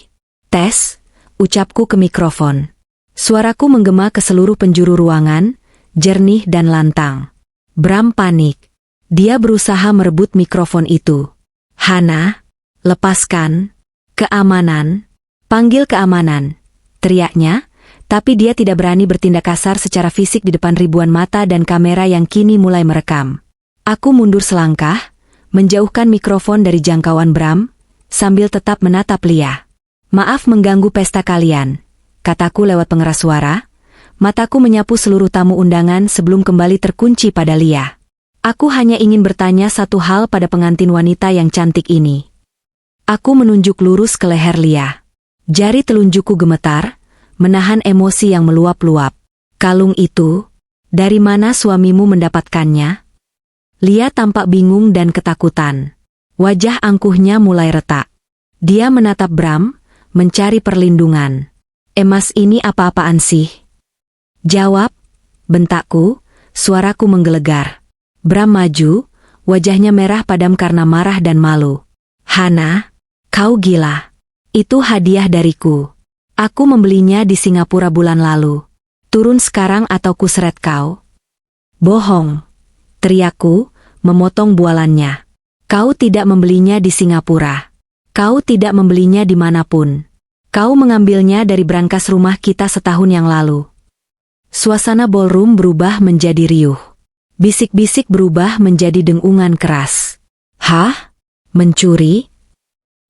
"Tes," ucapku ke mikrofon. Suaraku menggema ke seluruh penjuru ruangan, jernih dan lantang. Bram panik. Dia berusaha merebut mikrofon itu. "Hana, lepaskan. Keamanan. Panggil keamanan," teriaknya, tapi dia tidak berani bertindak kasar secara fisik di depan ribuan mata dan kamera yang kini mulai merekam. Aku mundur selangkah, menjauhkan mikrofon dari jangkauan Bram, sambil tetap menatap Lia. "Maaf mengganggu pesta kalian," kataku lewat pengeras suara. Mataku menyapu seluruh tamu undangan sebelum kembali terkunci pada Lia. "Aku hanya ingin bertanya satu hal pada pengantin wanita yang cantik ini." Aku menunjuk lurus ke leher Lia. Jari telunjukku gemetar, menahan emosi yang meluap-luap. Kalung itu, dari mana suamimu mendapatkannya? Lia tampak bingung dan ketakutan. Wajah angkuhnya mulai retak. Dia menatap Bram, mencari perlindungan. Emas ini apa-apaan sih? Jawab, bentakku, suaraku menggelegar. Bram maju, wajahnya merah padam karena marah dan malu. Hana, kau gila. Itu hadiah dariku. Aku membelinya di Singapura bulan lalu. Turun sekarang atau kuseret kau. Bohong, teriakku, memotong bualannya. Kau tidak membelinya di Singapura. Kau tidak membelinya dimanapun. Kau mengambilnya dari brankas rumah kita setahun yang lalu. Suasana ballroom berubah menjadi riuh. Bisik-bisik berubah menjadi dengungan keras. Hah? Mencuri?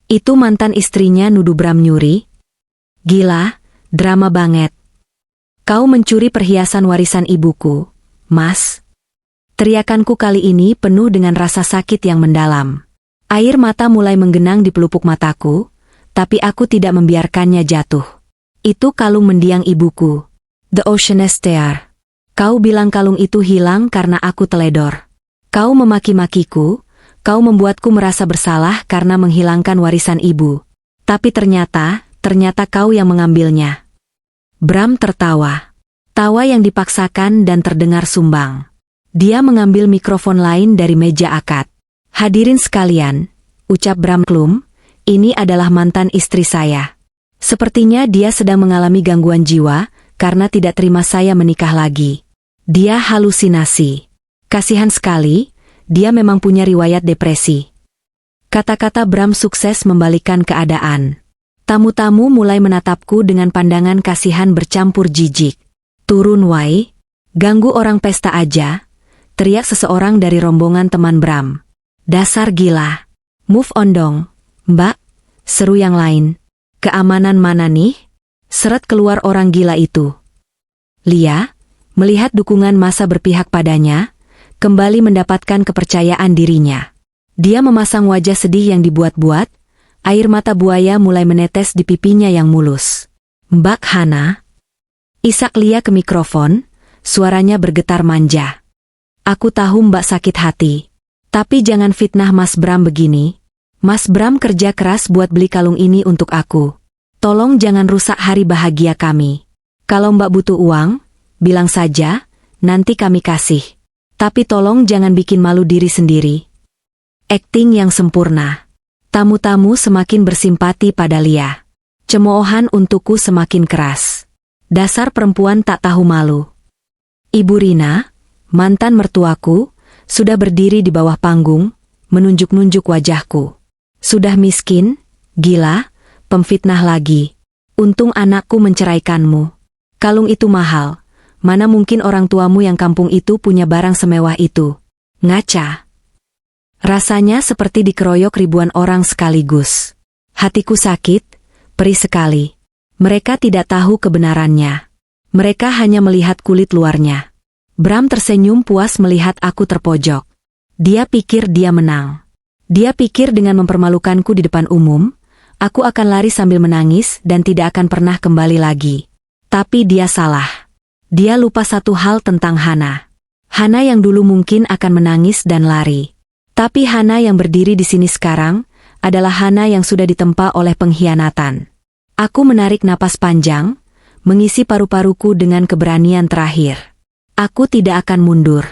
Itu mantan istrinya nuduh Bram nyuri? Gila, drama banget. Kau mencuri perhiasan warisan ibuku, Mas. Teriakanku kali ini penuh dengan rasa sakit yang mendalam. Air mata mulai menggenang di pelupuk mataku, tapi aku tidak membiarkannya jatuh. Itu kalung mendiang ibuku. The Ocean Star. Kau bilang kalung itu hilang karena aku teledor. Kau memaki-makiku, kau membuatku merasa bersalah karena menghilangkan warisan ibu. Tapi ternyata kau yang mengambilnya. Bram tertawa. Tawa yang dipaksakan dan terdengar sumbang. Dia mengambil mikrofon lain dari meja akad. Hadirin sekalian, ucap Bram Klum, ini adalah mantan istri saya. Sepertinya dia sedang mengalami gangguan jiwa, karena tidak terima saya menikah lagi. Dia halusinasi. Kasihan sekali, dia memang punya riwayat depresi. Kata-kata Bram sukses membalikkan keadaan. Tamu-tamu mulai menatapku dengan pandangan kasihan bercampur jijik. Turun wai, ganggu orang pesta aja, teriak seseorang dari rombongan teman Bram. Dasar gila. Move on dong, Mbak, seru yang lain. Keamanan mana nih? Seret keluar orang gila itu. Lia, melihat dukungan massa berpihak padanya, kembali mendapatkan kepercayaan dirinya. Dia memasang wajah sedih yang dibuat-buat, air mata buaya mulai menetes di pipinya yang mulus. Mbak Hana? Isak Lia ke mikrofon, suaranya bergetar manja. Aku tahu Mbak sakit hati. Tapi jangan fitnah Mas Bram begini. Mas Bram kerja keras buat beli kalung ini untuk aku. Tolong jangan rusak hari bahagia kami. Kalau Mbak butuh uang, bilang saja, nanti kami kasih. Tapi tolong jangan bikin malu diri sendiri. Akting yang sempurna. Tamu-tamu semakin bersimpati pada Lia. Cemoohan untukku semakin keras. Dasar perempuan tak tahu malu. Ibu Rina, mantan mertuaku, sudah berdiri di bawah panggung, menunjuk-nunjuk wajahku. Sudah miskin, gila, pemfitnah lagi. Untung anakku menceraikanmu. Kalung itu mahal. Mana mungkin orang tuamu yang kampung itu punya barang semewah itu. Ngaca. Rasanya seperti dikeroyok ribuan orang sekaligus. Hatiku sakit, perih sekali. Mereka tidak tahu kebenarannya. Mereka hanya melihat kulit luarnya. Bram tersenyum puas melihat aku terpojok. Dia pikir dia menang. Dia pikir dengan mempermalukanku di depan umum, aku akan lari sambil menangis dan tidak akan pernah kembali lagi. Tapi dia salah. Dia lupa satu hal tentang Hana. Hana yang dulu mungkin akan menangis dan lari. Tapi Hana yang berdiri di sini sekarang, adalah Hana yang sudah ditempa oleh pengkhianatan. Aku menarik napas panjang, mengisi paru-paruku dengan keberanian terakhir. Aku tidak akan mundur.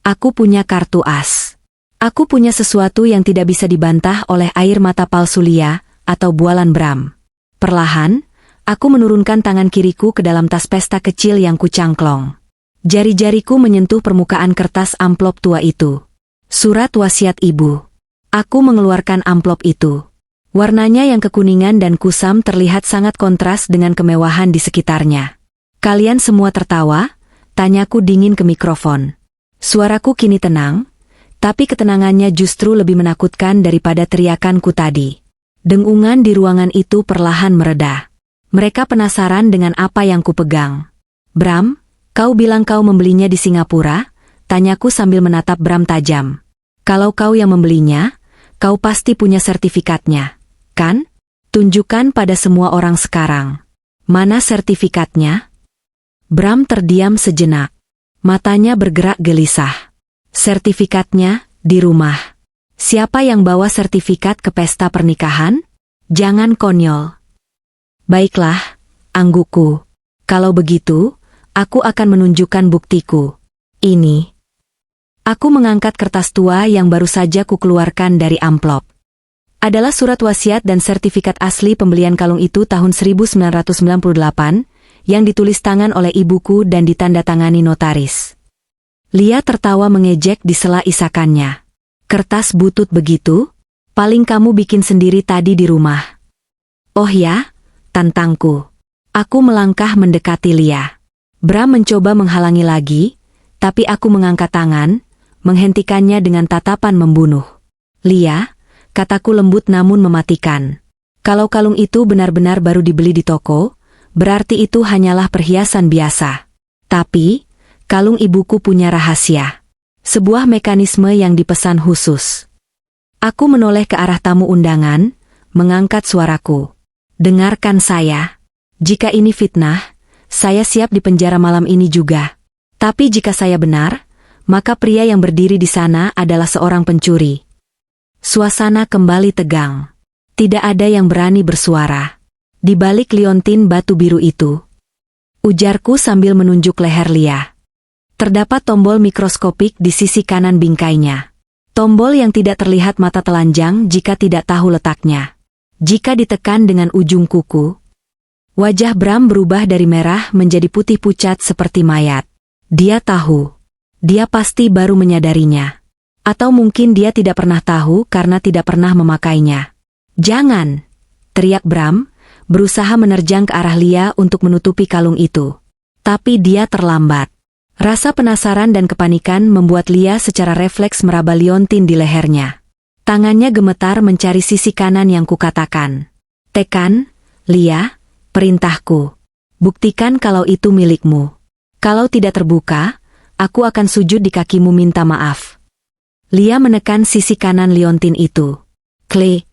Aku punya kartu as. Aku punya sesuatu yang tidak bisa dibantah oleh air mata palsu Lia atau bualan Bram. Perlahan, aku menurunkan tangan kiriku ke dalam tas pesta kecil yang kucangklong. Jari-jariku menyentuh permukaan kertas amplop tua itu. Surat wasiat ibu. Aku mengeluarkan amplop itu. Warnanya yang kekuningan dan kusam terlihat sangat kontras dengan kemewahan di sekitarnya. Kalian semua tertawa? Tanyaku dingin ke mikrofon. Suaraku kini tenang, tapi ketenangannya justru lebih menakutkan daripada teriakanku tadi. Dengungan di ruangan itu perlahan mereda. Mereka penasaran dengan apa yang kupegang. Bram, kau bilang kau membelinya di Singapura? Tanyaku sambil menatap Bram tajam. Kalau kau yang membelinya, kau pasti punya sertifikatnya, kan? Tunjukkan pada semua orang sekarang. Mana sertifikatnya? Bram terdiam sejenak. Matanya bergerak gelisah. Sertifikatnya di rumah. Siapa yang bawa sertifikat ke pesta pernikahan? Jangan konyol. Baiklah, angguku. Kalau begitu, aku akan menunjukkan buktiku. Ini. Aku mengangkat kertas tua yang baru saja kukeluarkan dari amplop. Adalah surat wasiat dan sertifikat asli pembelian kalung itu tahun 1998, yang ditulis tangan oleh ibuku dan ditandatangani notaris. Lia tertawa mengejek di sela isakannya. Kertas butut begitu? Paling kamu bikin sendiri tadi di rumah. Oh ya, tantangku. Aku melangkah mendekati Lia. Bram mencoba menghalangi lagi, tapi aku mengangkat tangan, menghentikannya dengan tatapan membunuh. Lia, kataku lembut namun mematikan. Kalau kalung itu benar-benar baru dibeli di toko, berarti itu hanyalah perhiasan biasa. Tapi, kalung ibuku punya rahasia. Sebuah mekanisme yang dipesan khusus. Aku menoleh ke arah tamu undangan, mengangkat suaraku. Dengarkan saya. Jika ini fitnah, saya siap dipenjara malam ini juga. Tapi jika saya benar, maka pria yang berdiri di sana adalah seorang pencuri. Suasana kembali tegang. Tidak ada yang berani bersuara. Di balik liontin batu biru itu, ujarku sambil menunjuk leher Lia. Terdapat tombol mikroskopik di sisi kanan bingkainya. Tombol yang tidak terlihat mata telanjang jika tidak tahu letaknya. Jika ditekan dengan ujung kuku, wajah Bram berubah dari merah menjadi putih pucat seperti mayat. Dia tahu. Dia pasti baru menyadarinya. Atau mungkin dia tidak pernah tahu karena tidak pernah memakainya. Jangan! Teriak Bram, berusaha menerjang ke arah Lia untuk menutupi kalung itu. Tapi dia terlambat. Rasa penasaran dan kepanikan membuat Lia secara refleks meraba liontin di lehernya. Tangannya gemetar mencari sisi kanan yang kukatakan. Tekan, Lia, perintahku. Buktikan kalau itu milikmu. Kalau tidak terbuka, aku akan sujud di kakimu minta maaf. Lia menekan sisi kanan liontin itu. Klik.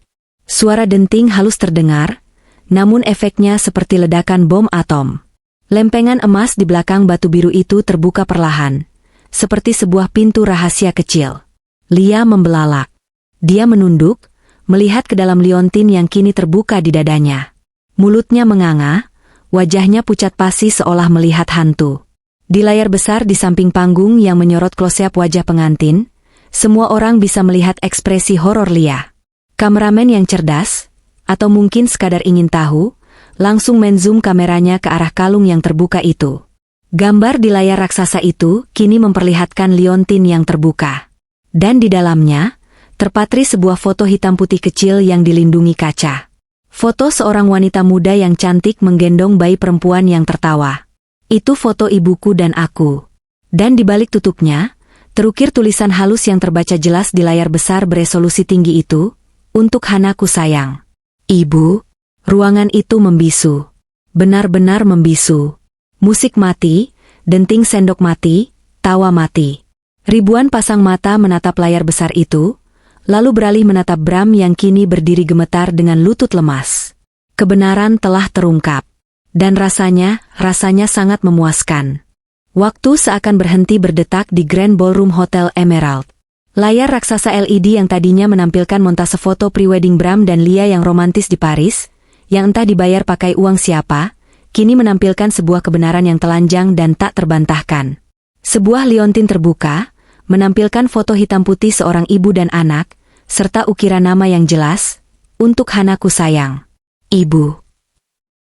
Suara denting halus terdengar, namun efeknya seperti ledakan bom atom. Lempengan emas di belakang batu biru itu terbuka perlahan, seperti sebuah pintu rahasia kecil. Lia membelalak. Dia menunduk, melihat ke dalam liontin yang kini terbuka di dadanya. Mulutnya menganga, wajahnya pucat pasi seolah melihat hantu. Di layar besar di samping panggung yang menyorot close-up wajah pengantin, semua orang bisa melihat ekspresi horor Lia. Kameramen yang cerdas, atau mungkin sekadar ingin tahu, langsung menzoom kameranya ke arah kalung yang terbuka itu. Gambar di layar raksasa itu kini memperlihatkan liontin yang terbuka. Dan di dalamnya, terpatri sebuah foto hitam putih kecil yang dilindungi kaca. Foto seorang wanita muda yang cantik menggendong bayi perempuan yang tertawa. Itu foto ibuku dan aku. Dan di balik tutupnya, terukir tulisan halus yang terbaca jelas di layar besar beresolusi tinggi itu, untuk Hanaku sayang. Ibu. Ruangan itu membisu. Benar-benar membisu. Musik mati, denting sendok mati, tawa mati. Ribuan pasang mata menatap layar besar itu, lalu beralih menatap Bram yang kini berdiri gemetar dengan lutut lemas. Kebenaran telah terungkap. Dan rasanya sangat memuaskan. Waktu seakan berhenti berdetak di Grand Ballroom Hotel Emerald. Layar raksasa LED yang tadinya menampilkan montase foto prewedding Bram dan Lia yang romantis di Paris, yang entah dibayar pakai uang siapa, kini menampilkan sebuah kebenaran yang telanjang dan tak terbantahkan. Sebuah liontin terbuka, menampilkan foto hitam putih seorang ibu dan anak, serta ukiran nama yang jelas, untuk Hanaku sayang. Ibu.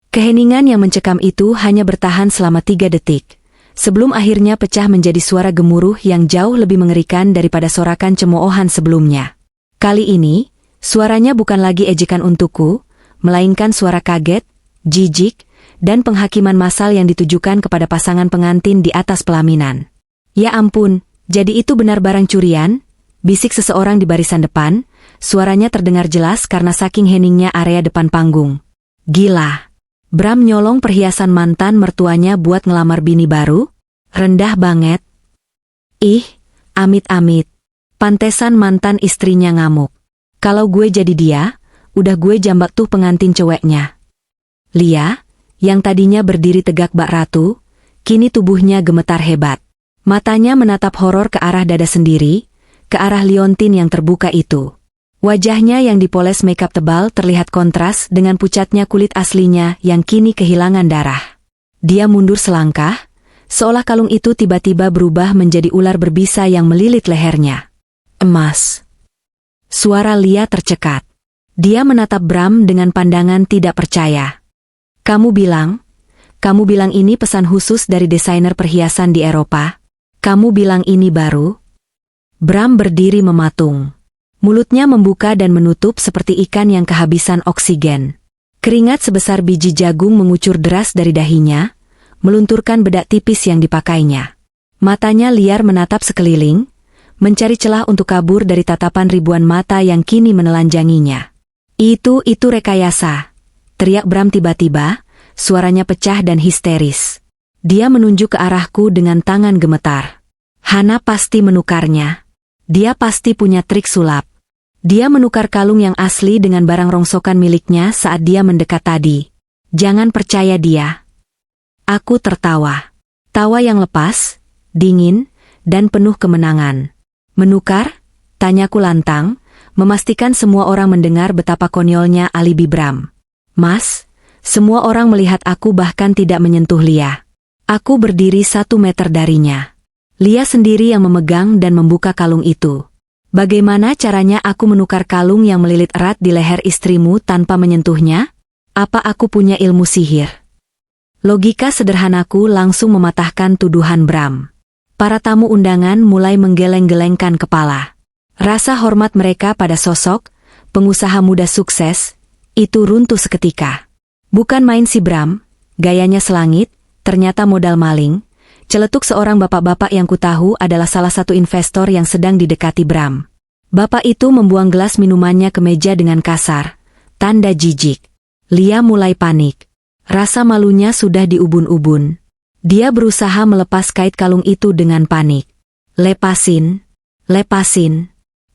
Keheningan yang mencekam itu hanya bertahan selama 3 detik, sebelum akhirnya pecah menjadi suara gemuruh yang jauh lebih mengerikan daripada sorakan cemoohan sebelumnya. Kali ini, suaranya bukan lagi ejekan untukku, melainkan suara kaget, jijik, dan penghakiman massal yang ditujukan kepada pasangan pengantin di atas pelaminan. Ya ampun, jadi itu benar barang curian? Bisik seseorang di barisan depan, suaranya terdengar jelas karena saking heningnya area depan panggung. Gila. Bram nyolong perhiasan mantan mertuanya buat ngelamar bini baru? Rendah banget. Ih, amit-amit. Pantesan mantan istrinya ngamuk. Kalau gue jadi dia, udah gue jambak tuh pengantin ceweknya. Lia, yang tadinya berdiri tegak bak ratu, kini tubuhnya gemetar hebat. Matanya menatap horor ke arah dada sendiri, ke arah liontin yang terbuka itu. Wajahnya yang dipoles makeup tebal terlihat kontras dengan pucatnya kulit aslinya yang kini kehilangan darah. Dia mundur selangkah, seolah kalung itu tiba-tiba berubah menjadi ular berbisa yang melilit lehernya. Emas. Suara Lia tercekat. Dia menatap Bram dengan pandangan tidak percaya. Kamu bilang ini pesan khusus dari desainer perhiasan di Eropa? Kamu bilang ini baru? Bram berdiri mematung. Mulutnya membuka dan menutup seperti ikan yang kehabisan oksigen. Keringat sebesar biji jagung mengucur deras dari dahinya, melunturkan bedak tipis yang dipakainya. Matanya liar menatap sekeliling, mencari celah untuk kabur dari tatapan ribuan mata yang kini menelanjanginya. Itu rekayasa, teriak Bram tiba-tiba, suaranya pecah dan histeris. Dia menunjuk ke arahku dengan tangan gemetar. Hana pasti menukarnya. Dia pasti punya trik sulap. Dia menukar kalung yang asli dengan barang rongsokan miliknya saat dia mendekat tadi. Jangan percaya dia. Aku tertawa. Tawa yang lepas, dingin, dan penuh kemenangan. Menukar? Tanyaku lantang, memastikan semua orang mendengar betapa konyolnya alibi Bram. Mas, semua orang melihat aku bahkan tidak menyentuh Lia. Aku berdiri 1 meter darinya. Lia sendiri yang memegang dan membuka kalung itu. Bagaimana caranya aku menukar kalung yang melilit erat di leher istrimu tanpa menyentuhnya? Apa aku punya ilmu sihir? Logika sederhanaku langsung mematahkan tuduhan Bram. Para tamu undangan mulai menggeleng-gelengkan kepala. Rasa hormat mereka pada sosok pengusaha muda sukses itu runtuh seketika. Bukan main si Bram, gayanya selangit, ternyata modal maling. Celetuk seorang bapak-bapak yang kutahu adalah salah satu investor yang sedang didekati Bram. Bapak itu membuang gelas minumannya ke meja dengan kasar, tanda jijik. Lia mulai panik. Rasa malunya sudah diubun-ubun. Dia berusaha melepas kait kalung itu dengan panik. Lepasin.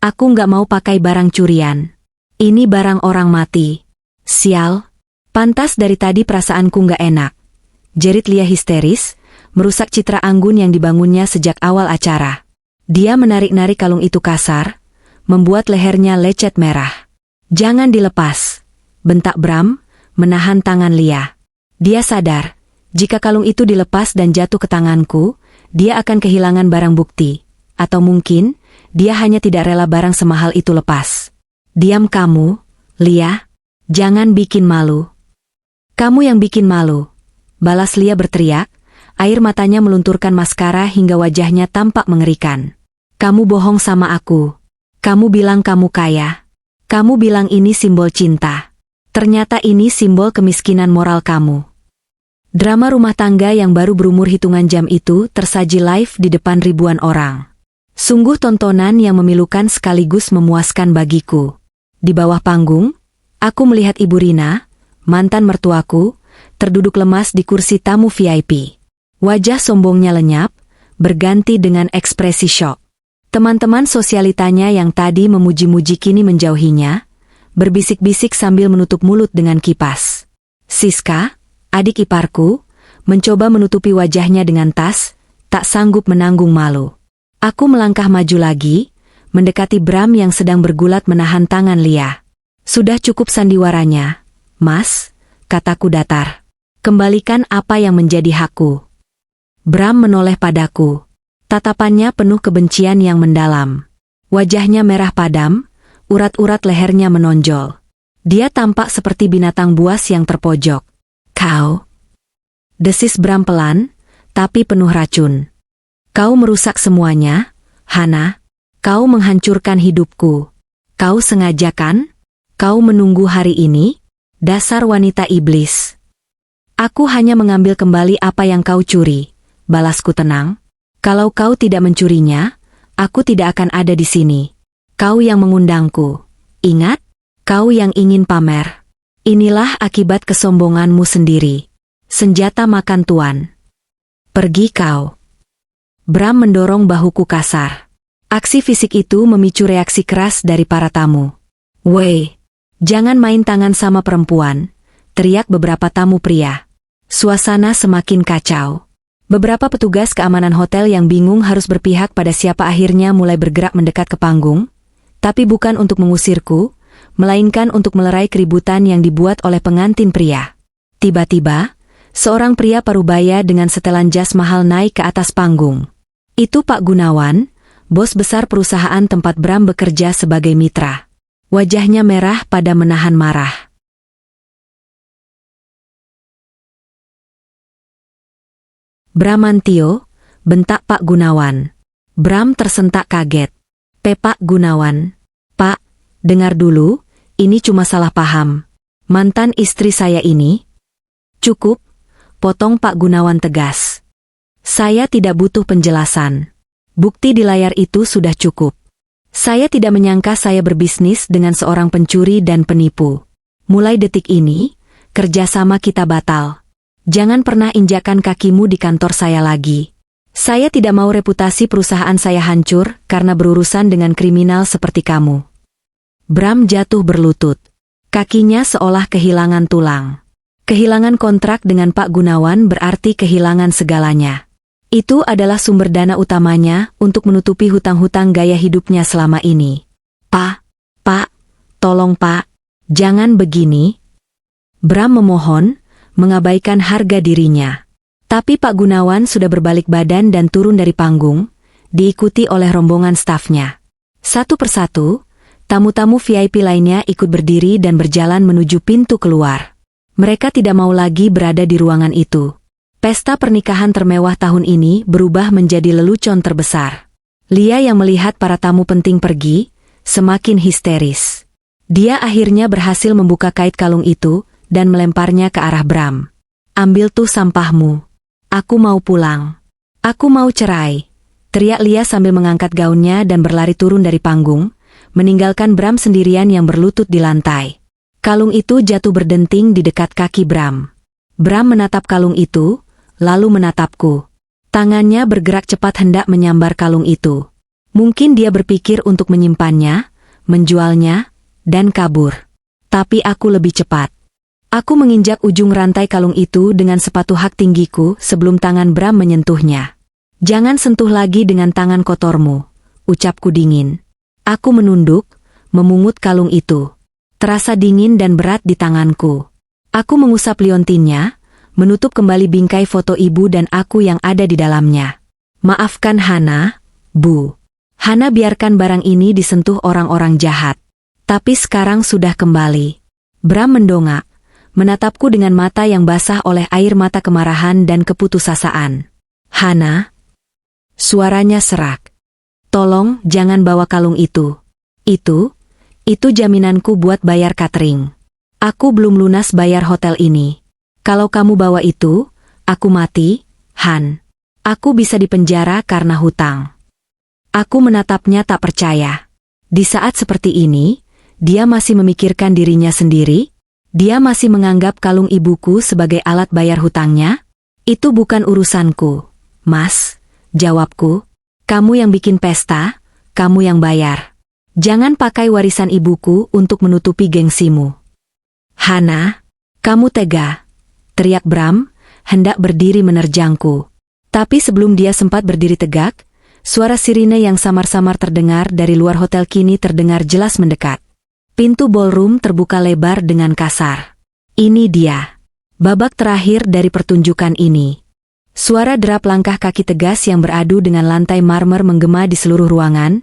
Aku nggak mau pakai barang curian. Ini barang orang mati. Sial. Pantas dari tadi perasaanku nggak enak. Jerit Lia histeris, merusak citra anggun yang dibangunnya sejak awal acara. Dia menarik-narik kalung itu kasar, membuat lehernya lecet merah. Jangan dilepas, bentak Bram, menahan tangan Lia. Dia sadar, jika kalung itu dilepas dan jatuh ke tanganku, dia akan kehilangan barang bukti. Atau mungkin, dia hanya tidak rela barang semahal itu lepas. Diam kamu, Lia. Jangan bikin malu. Kamu yang bikin malu, balas Lia berteriak. Air matanya melunturkan maskara hingga wajahnya tampak mengerikan. Kamu bohong sama aku. Kamu bilang kamu kaya. Kamu bilang ini simbol cinta. Ternyata ini simbol kemiskinan moral kamu. Drama rumah tangga yang baru berumur hitungan jam itu tersaji live di depan ribuan orang. Sungguh tontonan yang memilukan sekaligus memuaskan bagiku. Di bawah panggung, aku melihat Ibu Rina, mantan mertuaku, terduduk lemas di kursi tamu VIP. Wajah sombongnya lenyap, berganti dengan ekspresi syok. Teman-teman sosialitanya yang tadi memuji-muji kini menjauhinya, berbisik-bisik sambil menutup mulut dengan kipas. Siska, adik iparku, mencoba menutupi wajahnya dengan tas, tak sanggup menanggung malu. Aku melangkah maju lagi, mendekati Bram yang sedang bergulat menahan tangan Lia. Sudah cukup sandiwaranya, Mas, kataku datar. Kembalikan apa yang menjadi hakku. Bram menoleh padaku. Tatapannya penuh kebencian yang mendalam. Wajahnya merah padam, urat-urat lehernya menonjol. Dia tampak seperti binatang buas yang terpojok. Kau, desis Bram pelan, tapi penuh racun. Kau merusak semuanya, Hana. Kau menghancurkan hidupku. Kau sengaja kan? Kau menunggu hari ini? Dasar wanita iblis. Aku hanya mengambil kembali apa yang kau curi. Balasku tenang. Kalau kau tidak mencurinya, aku tidak akan ada di sini. Kau yang mengundangku. Ingat, kau yang ingin pamer. Inilah akibat kesombonganmu sendiri. Senjata makan tuan. Pergi kau. Bram mendorong bahuku kasar. Aksi fisik itu memicu reaksi keras dari para tamu. Weh, jangan main tangan sama perempuan, teriak beberapa tamu pria. Suasana semakin kacau. Beberapa petugas keamanan hotel yang bingung harus berpihak pada siapa akhirnya mulai bergerak mendekat ke panggung, tapi bukan untuk mengusirku, melainkan untuk melerai keributan yang dibuat oleh pengantin pria. Tiba-tiba, seorang pria parubaya dengan setelan jas mahal naik ke atas panggung. Itu Pak Gunawan, bos besar perusahaan tempat Bram bekerja sebagai mitra. Wajahnya merah pada menahan marah. Bramantio, bentak Pak Gunawan. Bram tersentak kaget. Pak Gunawan. Pak, dengar dulu, ini cuma salah paham. Mantan istri saya ini. Cukup, potong Pak Gunawan tegas. Saya tidak butuh penjelasan. Bukti di layar itu sudah cukup. Saya tidak menyangka saya berbisnis dengan seorang pencuri dan penipu. Mulai detik ini, kerjasama kita batal. Jangan pernah injakan kakimu di kantor saya lagi. Saya tidak mau reputasi perusahaan saya hancur karena berurusan dengan kriminal seperti kamu. Bram jatuh berlutut. Kakinya seolah kehilangan tulang. Kehilangan kontrak dengan Pak Gunawan berarti kehilangan segalanya. Itu adalah sumber dana utamanya untuk menutupi hutang-hutang gaya hidupnya selama ini. Pak, tolong Pak, jangan begini. Bram memohon, mengabaikan harga dirinya. Tapi Pak Gunawan sudah berbalik badan dan turun dari panggung, diikuti oleh rombongan stafnya. Satu persatu, tamu-tamu VIP lainnya ikut berdiri dan berjalan menuju pintu keluar. Mereka tidak mau lagi berada di ruangan itu. Pesta pernikahan termewah tahun ini berubah menjadi lelucon terbesar. Lia yang melihat para tamu penting pergi, semakin histeris. Dia akhirnya berhasil membuka kait kalung itu dan melemparnya ke arah Bram. Ambil tuh sampahmu. Aku mau pulang. Aku mau cerai. Teriak Lia sambil mengangkat gaunnya dan berlari turun dari panggung, meninggalkan Bram sendirian yang berlutut di lantai. Kalung itu jatuh berdenting di dekat kaki Bram. Bram menatap kalung itu, lalu menatapku. Tangannya bergerak cepat hendak menyambar kalung itu. Mungkin dia berpikir untuk menyimpannya, menjualnya, dan kabur. Tapi aku lebih cepat. Aku menginjak ujung rantai kalung itu dengan sepatu hak tinggiku sebelum tangan Bram menyentuhnya. Jangan sentuh lagi dengan tangan kotormu, ucapku dingin. Aku menunduk, memungut kalung itu. Terasa dingin dan berat di tanganku. Aku mengusap liontinnya, menutup kembali bingkai foto ibu dan aku yang ada di dalamnya. Maafkan Hana, Bu. Hana biarkan barang ini disentuh orang-orang jahat. Tapi sekarang sudah kembali. Bram mendongak, menatapku dengan mata yang basah oleh air mata kemarahan dan keputusasaan. Hana? Suaranya serak. Tolong jangan bawa kalung itu. Itu jaminanku buat bayar catering. Aku belum lunas bayar hotel ini. Kalau kamu bawa itu, aku mati, Han. Aku bisa dipenjara karena hutang. Aku menatapnya tak percaya. Di saat seperti ini, dia masih memikirkan dirinya sendiri. Dia masih menganggap kalung ibuku sebagai alat bayar hutangnya? Itu bukan urusanku. Mas, jawabku. Kamu yang bikin pesta, kamu yang bayar. Jangan pakai warisan ibuku untuk menutupi gengsimu. Hana, kamu tega, teriak Bram, hendak berdiri menerjangku. Tapi sebelum dia sempat berdiri tegak, suara sirine yang samar-samar terdengar dari luar hotel kini terdengar jelas mendekat. Pintu ballroom terbuka lebar dengan kasar. Ini dia. Babak terakhir dari pertunjukan ini. Suara derap langkah kaki tegas yang beradu dengan lantai marmer menggema di seluruh ruangan,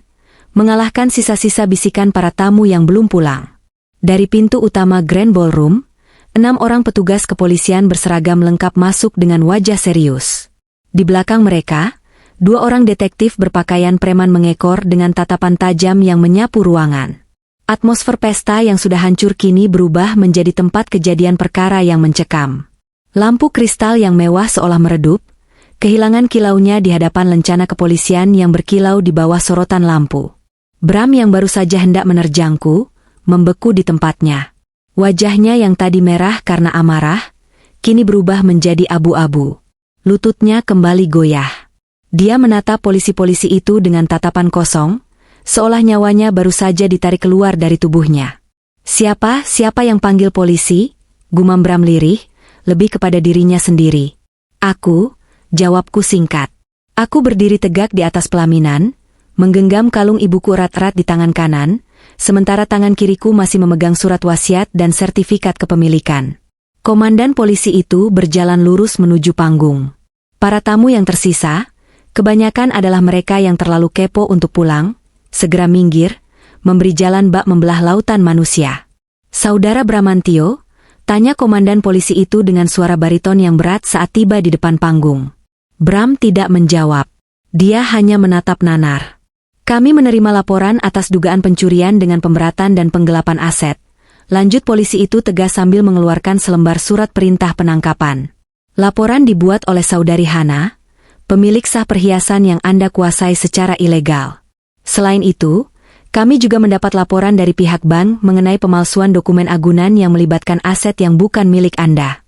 mengalahkan sisa-sisa bisikan para tamu yang belum pulang. Dari pintu utama Grand Ballroom, 6 orang petugas kepolisian berseragam lengkap masuk dengan wajah serius. Di belakang mereka, 2 orang detektif berpakaian preman mengekor dengan tatapan tajam yang menyapu ruangan. Atmosfer pesta yang sudah hancur kini berubah menjadi tempat kejadian perkara yang mencekam. Lampu kristal yang mewah seolah meredup, kehilangan kilaunya di hadapan lencana kepolisian yang berkilau di bawah sorotan lampu. Bram yang baru saja hendak menerjangku, membeku di tempatnya. Wajahnya yang tadi merah karena amarah, kini berubah menjadi abu-abu. Lututnya kembali goyah. Dia menatap polisi-polisi itu dengan tatapan kosong, seolah nyawanya baru saja ditarik keluar dari tubuhnya. Siapa yang panggil polisi? Gumam Bram lirih, lebih kepada dirinya sendiri. Aku, jawabku singkat. Aku berdiri tegak di atas pelaminan, menggenggam kalung ibuku erat-erat di tangan kanan, sementara tangan kiriku masih memegang surat wasiat dan sertifikat kepemilikan. Komandan polisi itu berjalan lurus menuju panggung. Para tamu yang tersisa, kebanyakan adalah mereka yang terlalu kepo untuk pulang, segera minggir, memberi jalan bak membelah lautan manusia. "Saudara Bramantio?" tanya komandan polisi itu dengan suara bariton yang berat saat tiba di depan panggung. Bram tidak menjawab. Dia hanya menatap nanar. "Kami menerima laporan atas dugaan pencurian dengan pemberatan dan penggelapan aset," lanjut polisi itu tegas sambil mengeluarkan selembar surat perintah penangkapan. "Laporan dibuat oleh saudari Hana, pemilik sah perhiasan yang Anda kuasai secara ilegal. Selain itu, kami juga mendapat laporan dari pihak bank mengenai pemalsuan dokumen agunan yang melibatkan aset yang bukan milik Anda."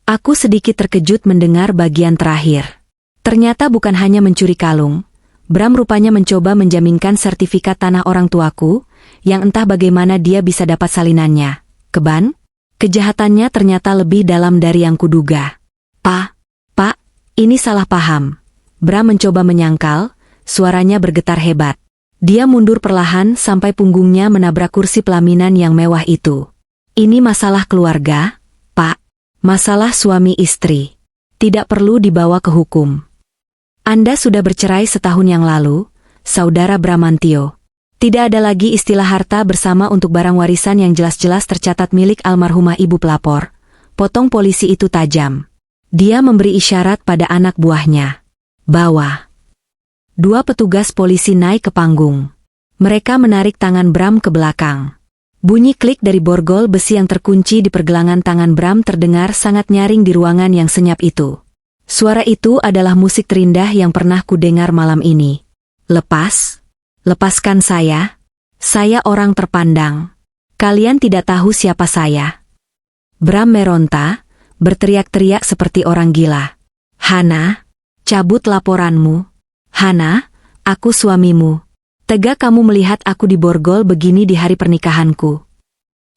Aku sedikit terkejut mendengar bagian terakhir. Ternyata bukan hanya mencuri kalung, Bram rupanya mencoba menjaminkan sertifikat tanah orang tuaku, yang entah bagaimana dia bisa dapat salinannya. Kejahatannya ternyata lebih dalam dari yang kuduga. Pak, ini salah paham." Bram mencoba menyangkal, suaranya bergetar hebat. Dia mundur perlahan sampai punggungnya menabrak kursi pelaminan yang mewah itu. "Ini masalah keluarga, Pak. Masalah suami istri. Tidak perlu dibawa ke hukum. Anda sudah bercerai setahun yang lalu, Saudara Bramantio. Tidak ada lagi istilah harta bersama untuk barang warisan yang jelas-jelas tercatat milik almarhumah ibu pelapor." Potong polisi itu tajam. Dia memberi isyarat pada anak buahnya. "Bawa." Dua petugas polisi naik ke panggung. Mereka menarik tangan Bram ke belakang. Bunyi klik dari borgol besi yang terkunci di pergelangan tangan Bram terdengar sangat nyaring di ruangan yang senyap itu. Suara itu adalah musik terindah yang pernah kudengar malam ini. Lepaskan saya. Saya orang terpandang. Kalian tidak tahu siapa saya." Bram meronta, berteriak-teriak seperti orang gila. "Hana, cabut laporanmu. Hana, aku suamimu. Tega kamu melihat aku diborgol begini di hari pernikahanku."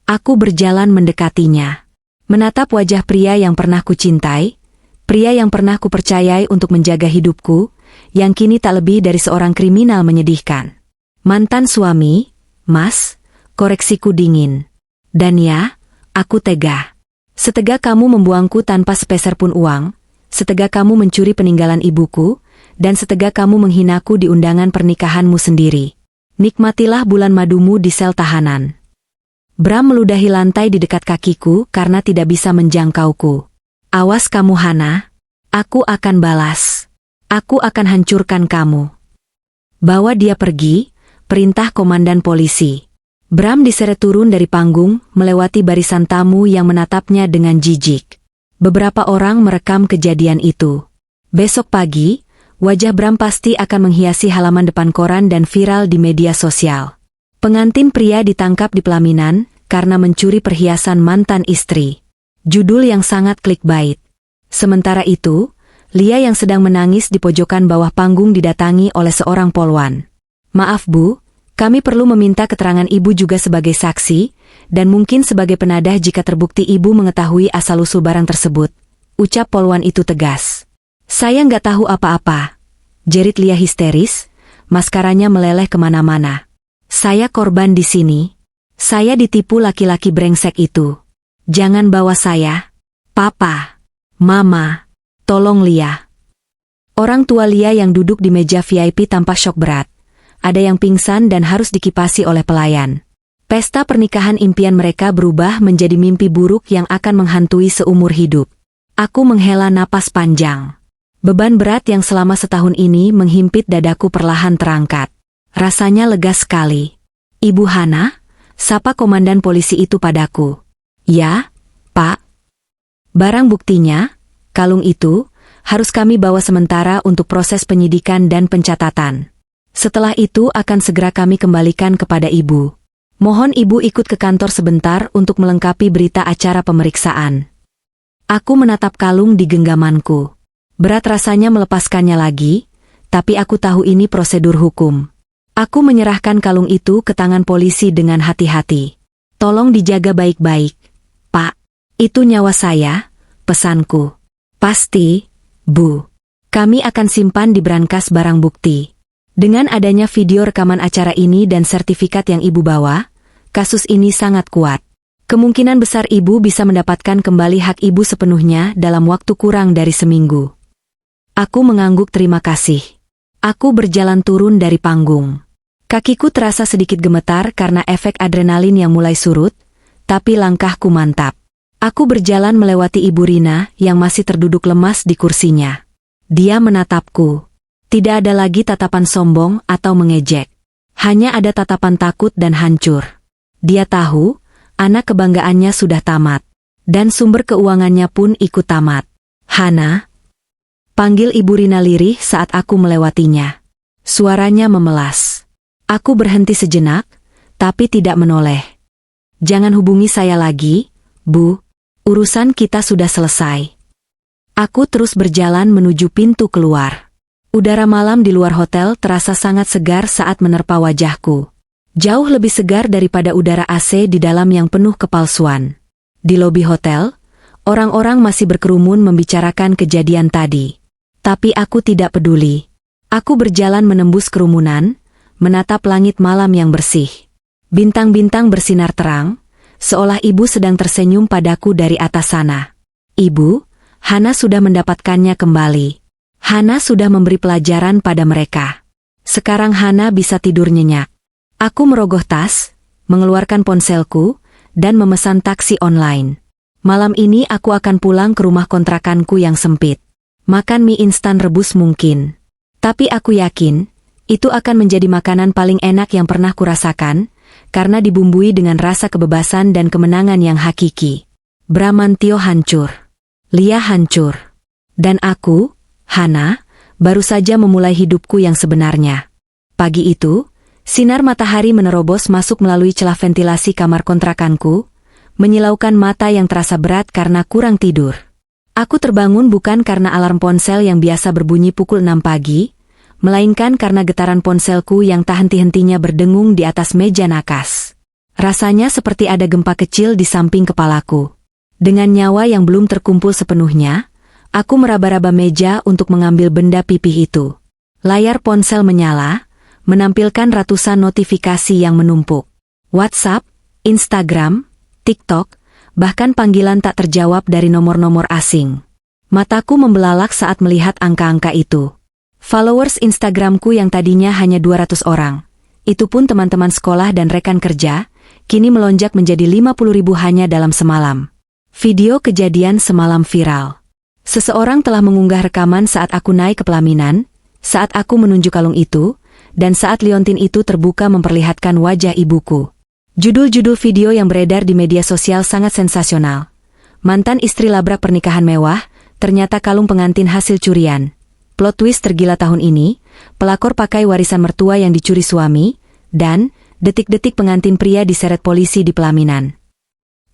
Aku berjalan mendekatinya. Menatap wajah pria yang pernah kucintai, pria yang pernah kupercayai untuk menjaga hidupku, yang kini tak lebih dari seorang kriminal menyedihkan. "Mantan suami, Mas," koreksiku dingin. "Dan ya, aku tega. Setega kamu membuangku tanpa sepeser pun uang, setega kamu mencuri peninggalan ibuku, dan setega kamu menghinaku di undangan pernikahanmu sendiri. Nikmatilah bulan madumu di sel tahanan." Bram meludahi lantai di dekat kakiku karena tidak bisa menjangkauku. "Awas kamu Hana. Aku akan balas. Aku akan hancurkan kamu." "Bawa dia pergi," perintah komandan polisi. Bram diseret turun dari panggung, melewati barisan tamu yang menatapnya dengan jijik. Beberapa orang merekam kejadian itu. Besok pagi, wajah Bram pasti akan menghiasi halaman depan koran dan viral di media sosial. Pengantin pria ditangkap di pelaminan karena mencuri perhiasan mantan istri. Judul yang sangat clickbait. Sementara itu, Lia yang sedang menangis di pojokan bawah panggung didatangi oleh seorang polwan. "Maaf Bu, kami perlu meminta keterangan Ibu juga sebagai saksi, dan mungkin sebagai penadah jika terbukti Ibu mengetahui asal-usul barang tersebut," ucap polwan itu tegas. "Saya nggak tahu apa-apa," jerit Lia histeris, maskaranya meleleh kemana-mana. "Saya korban di sini. Saya ditipu laki-laki brengsek itu. Jangan bawa saya. Papa, Mama, tolong Lia." Orang tua Lia yang duduk di meja VIP tampak syok berat. Ada yang pingsan dan harus dikipasi oleh pelayan. Pesta pernikahan impian mereka berubah menjadi mimpi buruk yang akan menghantui seumur hidup. Aku menghela napas panjang. Beban berat yang selama setahun ini menghimpit dadaku perlahan terangkat. Rasanya lega sekali. "Ibu Hana?" sapa komandan polisi itu padaku. "Ya, Pak." "Barang buktinya, kalung itu, harus kami bawa sementara untuk proses penyidikan dan pencatatan. Setelah itu akan segera kami kembalikan kepada Ibu. Mohon Ibu ikut ke kantor sebentar untuk melengkapi berita acara pemeriksaan." Aku menatap kalung di genggamanku. Berat rasanya melepaskannya lagi, tapi aku tahu ini prosedur hukum. Aku menyerahkan kalung itu ke tangan polisi dengan hati-hati. "Tolong dijaga baik-baik, Pak. Itu nyawa saya, pesanku. Pasti, Bu. Kami akan simpan di brankas barang bukti. Dengan adanya video rekaman acara ini dan sertifikat yang Ibu bawa, kasus ini sangat kuat. Kemungkinan besar Ibu bisa mendapatkan kembali hak Ibu sepenuhnya dalam waktu kurang dari seminggu. Aku mengangguk terima kasih. Aku berjalan turun dari panggung. Kakiku terasa sedikit gemetar karena efek adrenalin yang mulai surut, tapi langkahku mantap. Aku berjalan melewati Ibu Rina yang masih terduduk lemas di kursinya. Dia menatapku. Tidak ada lagi tatapan sombong atau mengejek. Hanya ada tatapan takut dan hancur. Dia tahu, anak kebanggaannya sudah tamat. Dan sumber keuangannya pun ikut tamat. Hana? Panggil Ibu Rina lirih saat aku melewatinya. Suaranya memelas. Aku berhenti sejenak, tapi tidak menoleh. Jangan hubungi saya lagi, Bu. Urusan kita sudah selesai. Aku terus berjalan menuju pintu keluar. Udara malam di luar hotel terasa sangat segar saat menerpa wajahku. Jauh lebih segar daripada udara AC di dalam yang penuh kepalsuan. Di lobi hotel, orang-orang masih berkerumun membicarakan kejadian tadi. Tapi aku tidak peduli. Aku berjalan menembus kerumunan, menatap langit malam yang bersih. Bintang-bintang bersinar terang, seolah Ibu sedang tersenyum padaku dari atas sana. Ibu, Hana sudah mendapatkannya kembali. Hana sudah memberi pelajaran pada mereka. Sekarang Hana bisa tidur nyenyak. Aku merogoh tas, mengeluarkan ponselku, dan memesan taksi online. Malam ini aku akan pulang ke rumah kontrakanku yang sempit. Makan mie instan rebus mungkin. Tapi aku yakin, itu akan menjadi makanan paling enak yang pernah kurasakan, karena dibumbui dengan rasa kebebasan dan kemenangan yang hakiki. Bramantio hancur. Lia hancur. Dan aku, Hana, baru saja memulai hidupku yang sebenarnya. Pagi itu, sinar matahari menerobos masuk melalui celah ventilasi kamar kontrakanku, menyilaukan mata yang terasa berat karena kurang tidur. Aku terbangun bukan karena alarm ponsel yang biasa berbunyi pukul 6 pagi, melainkan karena getaran ponselku yang tak henti-hentinya berdengung di atas meja nakas. Rasanya seperti ada gempa kecil di samping kepalaku. Dengan nyawa yang belum terkumpul sepenuhnya, aku meraba-raba meja untuk mengambil benda pipih itu. Layar ponsel menyala, menampilkan ratusan notifikasi yang menumpuk. WhatsApp, Instagram, TikTok, bahkan panggilan tak terjawab dari nomor-nomor asing. Mataku membelalak saat melihat angka-angka itu. Followers Instagramku yang tadinya hanya 200 orang, itu pun teman-teman sekolah dan rekan kerja, kini melonjak menjadi 50.000 hanya dalam semalam. Video kejadian semalam viral. Seseorang telah mengunggah rekaman saat aku naik ke pelaminan, saat aku menunjuk kalung itu, dan saat liontin itu terbuka memperlihatkan wajah ibuku. Judul-judul video yang beredar di media sosial sangat sensasional. Mantan istri labrak pernikahan mewah, ternyata kalung pengantin hasil curian. Plot twist tergila tahun ini, pelakor pakai warisan mertua yang dicuri suami, dan detik-detik pengantin pria diseret polisi di pelaminan.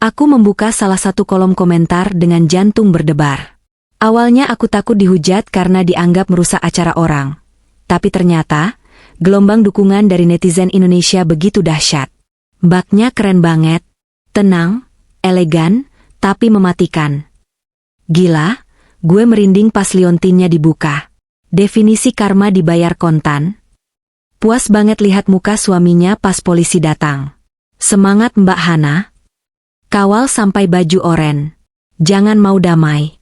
Aku membuka salah satu kolom komentar dengan jantung berdebar. Awalnya aku takut dihujat karena dianggap merusak acara orang. Tapi ternyata, gelombang dukungan dari netizen Indonesia begitu dahsyat. Baknya keren banget, tenang, elegan, tapi mematikan. Gila, gue merinding pas liontinnya dibuka. Definisi karma dibayar kontan. Puas banget lihat muka suaminya pas polisi datang. Semangat Mbak Hana. Kawal sampai baju oren. Jangan mau damai.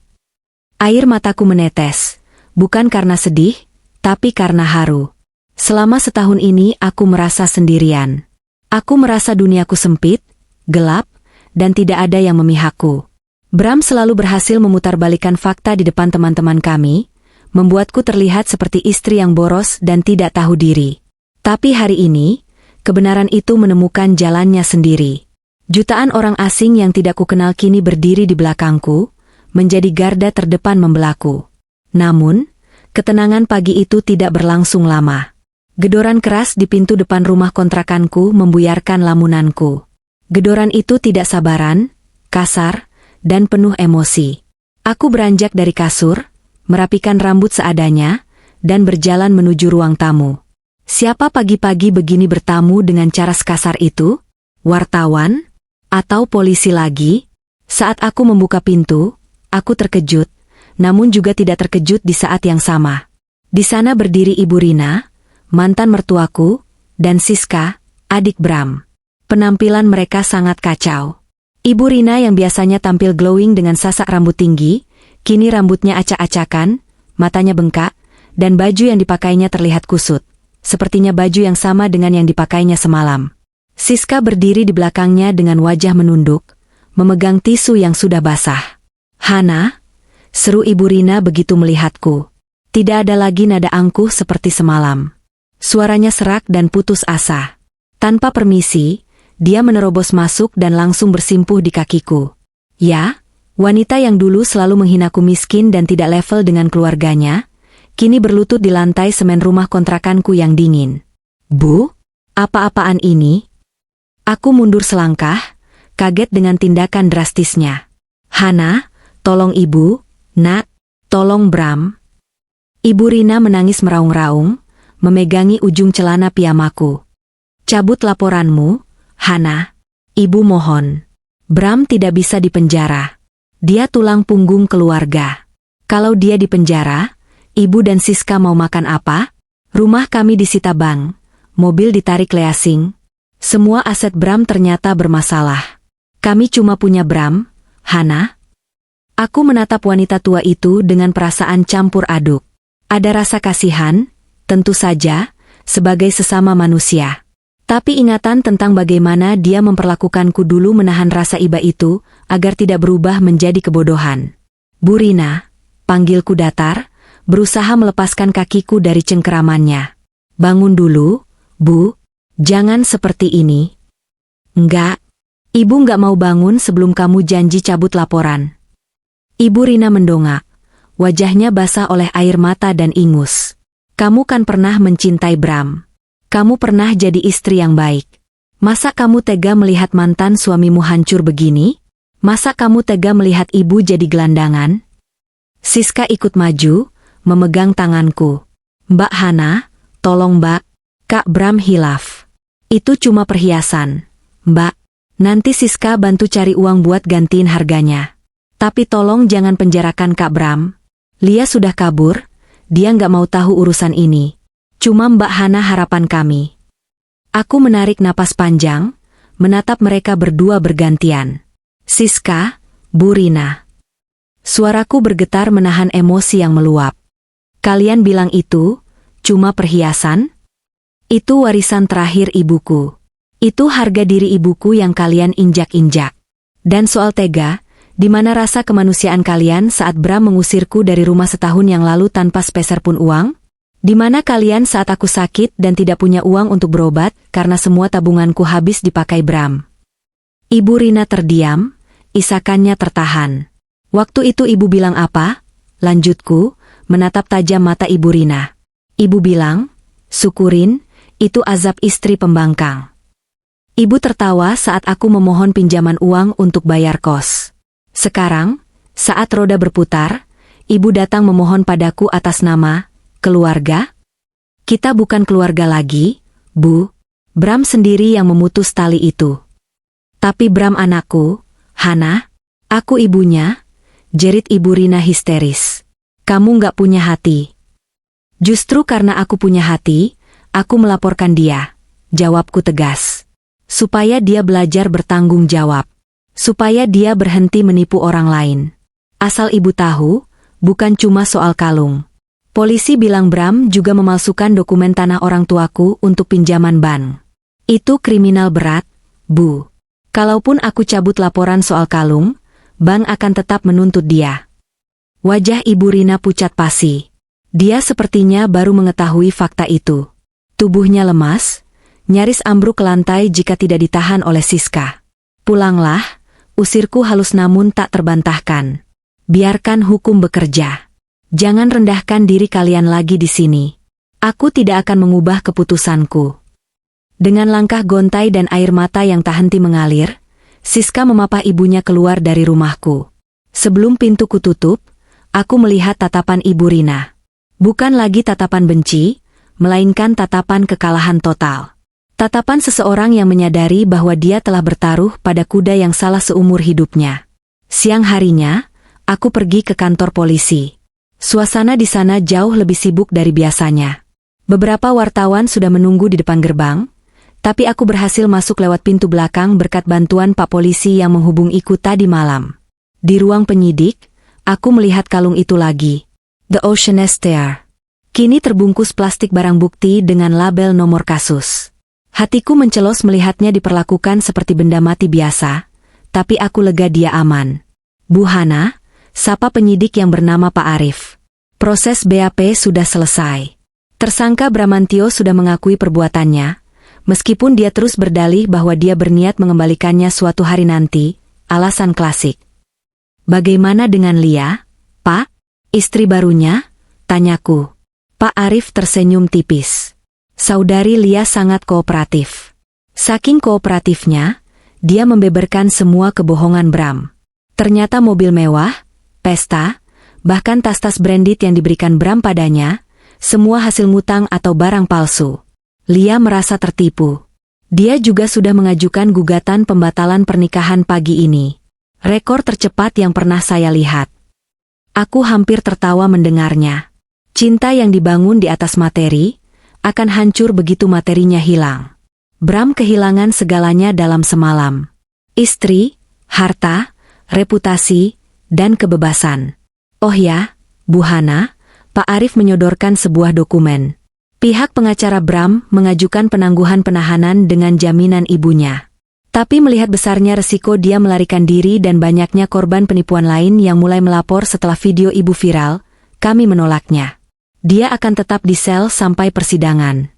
Air mataku menetes, bukan karena sedih, tapi karena haru. Selama setahun ini aku merasa sendirian. Aku merasa duniaku sempit, gelap, dan tidak ada yang memihakku. Bram selalu berhasil memutarbalikkan fakta di depan teman-teman kami, membuatku terlihat seperti istri yang boros dan tidak tahu diri. Tapi hari ini, kebenaran itu menemukan jalannya sendiri. Jutaan orang asing yang tidak kukenal kini berdiri di belakangku, menjadi garda terdepan membelaku. Namun, ketenangan pagi itu tidak berlangsung lama. Gedoran keras di pintu depan rumah kontrakanku membuyarkan lamunanku. Gedoran itu tidak sabaran, kasar, dan penuh emosi. Aku beranjak dari kasur, merapikan rambut seadanya, dan berjalan menuju ruang tamu. Siapa pagi-pagi begini bertamu dengan cara sekasar itu? Wartawan? Atau polisi lagi? Saat aku membuka pintu, Aku terkejut, namun juga tidak terkejut di saat yang sama. Di sana berdiri Ibu Rina, mantan mertuaku, dan Siska, adik Bram. Penampilan mereka sangat kacau. Ibu Rina yang biasanya tampil glowing dengan sasak rambut tinggi, kini rambutnya acak-acakan, matanya bengkak, dan baju yang dipakainya terlihat kusut. Sepertinya baju yang sama dengan yang dipakainya semalam. Siska berdiri di belakangnya dengan wajah menunduk, memegang tisu yang sudah basah. "Hana," seru Ibu Rina begitu melihatku. Tidak ada lagi nada angkuh seperti semalam. Suaranya serak dan putus asa. Tanpa permisi, dia menerobos masuk dan langsung bersimpuh di kakiku. Ya, wanita yang dulu selalu menghinaku miskin dan tidak level dengan keluarganya, kini berlutut di lantai semen rumah kontrakanku yang dingin. "Bu, apa-apaan ini?" Aku mundur selangkah, kaget dengan tindakan drastisnya. "Hana, tolong Ibu, Nak, tolong Bram." Ibu Rina menangis meraung-raung, memegangi ujung celana piyamaku. "Cabut laporanmu, Hana. Ibu mohon. Bram tidak bisa dipenjara. Dia tulang punggung keluarga. Kalau dia dipenjara, Ibu dan Siska mau makan apa? Rumah kami disita bank, mobil ditarik leasing. Semua aset Bram ternyata bermasalah. Kami cuma punya Bram, Hana." Aku menatap wanita tua itu dengan perasaan campur aduk. Ada rasa kasihan, tentu saja, sebagai sesama manusia. Tapi ingatan tentang bagaimana dia memperlakukanku dulu menahan rasa iba itu, agar tidak berubah menjadi kebodohan. "Bu Rina," panggilku datar, berusaha melepaskan kakiku dari cengkeramannya. "Bangun dulu, Bu. Jangan seperti ini." "Enggak. Ibu enggak mau bangun sebelum kamu janji cabut laporan." Ibu Rina mendongak. Wajahnya basah oleh air mata dan ingus. "Kamu kan pernah mencintai Bram. Kamu pernah jadi istri yang baik. Masa kamu tega melihat mantan suamimu hancur begini? Masa kamu tega melihat ibu jadi gelandangan?" Siska ikut maju, memegang tanganku. "Mbak Hana, tolong Mbak, Kak Bram hilaf. Itu cuma perhiasan. Mbak." Nanti Siska bantu cari uang buat gantiin harganya. "Tapi tolong jangan penjarakan Kak Bram. Lia sudah kabur, dia nggak mau tahu urusan ini. Cuma Mbak Hana harapan kami." Aku menarik napas panjang, menatap mereka berdua bergantian. "Siska, Bu Rina." Suaraku bergetar menahan emosi yang meluap. "Kalian bilang itu cuma perhiasan? Itu warisan terakhir ibuku. Itu harga diri ibuku yang kalian injak-injak. Dan soal tega, di mana rasa kemanusiaan kalian saat Bram mengusirku dari rumah setahun yang lalu tanpa sepeser pun uang? Di mana kalian saat aku sakit dan tidak punya uang untuk berobat karena semua tabunganku habis dipakai Bram?" Ibu Rina terdiam, isakannya tertahan. "Waktu itu ibu bilang apa?" lanjutku, menatap tajam mata Ibu Rina. "Ibu bilang, syukurin, itu azab istri pembangkang." Ibu tertawa saat aku memohon pinjaman uang untuk bayar kos. Sekarang, saat roda berputar, ibu datang memohon padaku atas nama keluarga? Kita bukan keluarga lagi, Bu. Bram sendiri yang memutus tali itu. "Tapi Bram anakku, Hana. Aku ibunya," jerit Ibu Rina histeris. "Kamu nggak punya hati." "Justru karena aku punya hati, aku melaporkan dia," jawabku tegas. "Supaya dia belajar bertanggung jawab. Supaya dia berhenti menipu orang lain. Asal ibu tahu, bukan cuma soal kalung. Polisi bilang Bram juga memalsukan dokumen tanah orang tuaku untuk pinjaman bank. Itu kriminal berat, Bu. Kalaupun aku cabut laporan soal kalung, bank akan tetap menuntut dia." Wajah Ibu Rina pucat pasi. Dia sepertinya baru mengetahui fakta itu. Tubuhnya lemas, nyaris ambruk ke lantai jika tidak ditahan oleh Siska. "Pulanglah," usirku halus namun tak terbantahkan. "Biarkan hukum bekerja. Jangan rendahkan diri kalian lagi di sini. Aku tidak akan mengubah keputusanku." Dengan langkah gontai dan air mata yang tak henti mengalir, Siska memapah ibunya keluar dari rumahku. Sebelum pintu kututup, aku melihat tatapan Ibu Rina. Bukan lagi tatapan benci, melainkan tatapan kekalahan total. Tatapan seseorang yang menyadari bahwa dia telah bertaruh pada kuda yang salah seumur hidupnya. Siang harinya, Aku pergi ke kantor polisi. Suasana di sana jauh lebih sibuk dari biasanya. Beberapa wartawan sudah menunggu di depan gerbang, tapi aku berhasil masuk lewat pintu belakang berkat bantuan Pak Polisi yang menghubungiku tadi malam. Di ruang penyidik, aku melihat kalung itu lagi. The Ocean's Star. Kini terbungkus plastik barang bukti dengan label nomor kasus. Hatiku mencelos melihatnya diperlakukan seperti benda mati biasa, tapi aku lega dia aman. Bu Hana, sapa penyidik yang bernama Pak Arif. Proses BAP sudah selesai. Tersangka Bramantio sudah mengakui perbuatannya, meskipun dia terus berdalih bahwa dia berniat mengembalikannya suatu hari nanti, alasan klasik. Bagaimana dengan Lia, Pak? Istri barunya? Tanyaku. Pak Arif tersenyum tipis. Saudari Lia sangat kooperatif. Saking kooperatifnya, dia membeberkan semua kebohongan Bram. Ternyata mobil mewah, pesta, bahkan tas-tas branded yang diberikan Bram padanya, semua hasil ngutang atau barang palsu. Lia merasa tertipu. Dia juga sudah mengajukan gugatan pembatalan pernikahan pagi ini. Rekor tercepat yang pernah saya lihat. Aku hampir tertawa mendengarnya. Cinta yang dibangun di atas materi, akan hancur begitu materinya hilang. Bram kehilangan segalanya dalam semalam. Istri, harta, reputasi, dan kebebasan. Oh ya, Bu Hana, Pak Arif menyodorkan sebuah dokumen. Pihak pengacara Bram mengajukan penangguhan penahanan dengan jaminan ibunya. Tapi melihat besarnya resiko dia melarikan diri dan banyaknya korban penipuan lain yang mulai melapor setelah video ibu viral, kami menolaknya. Dia akan tetap di sel sampai persidangan.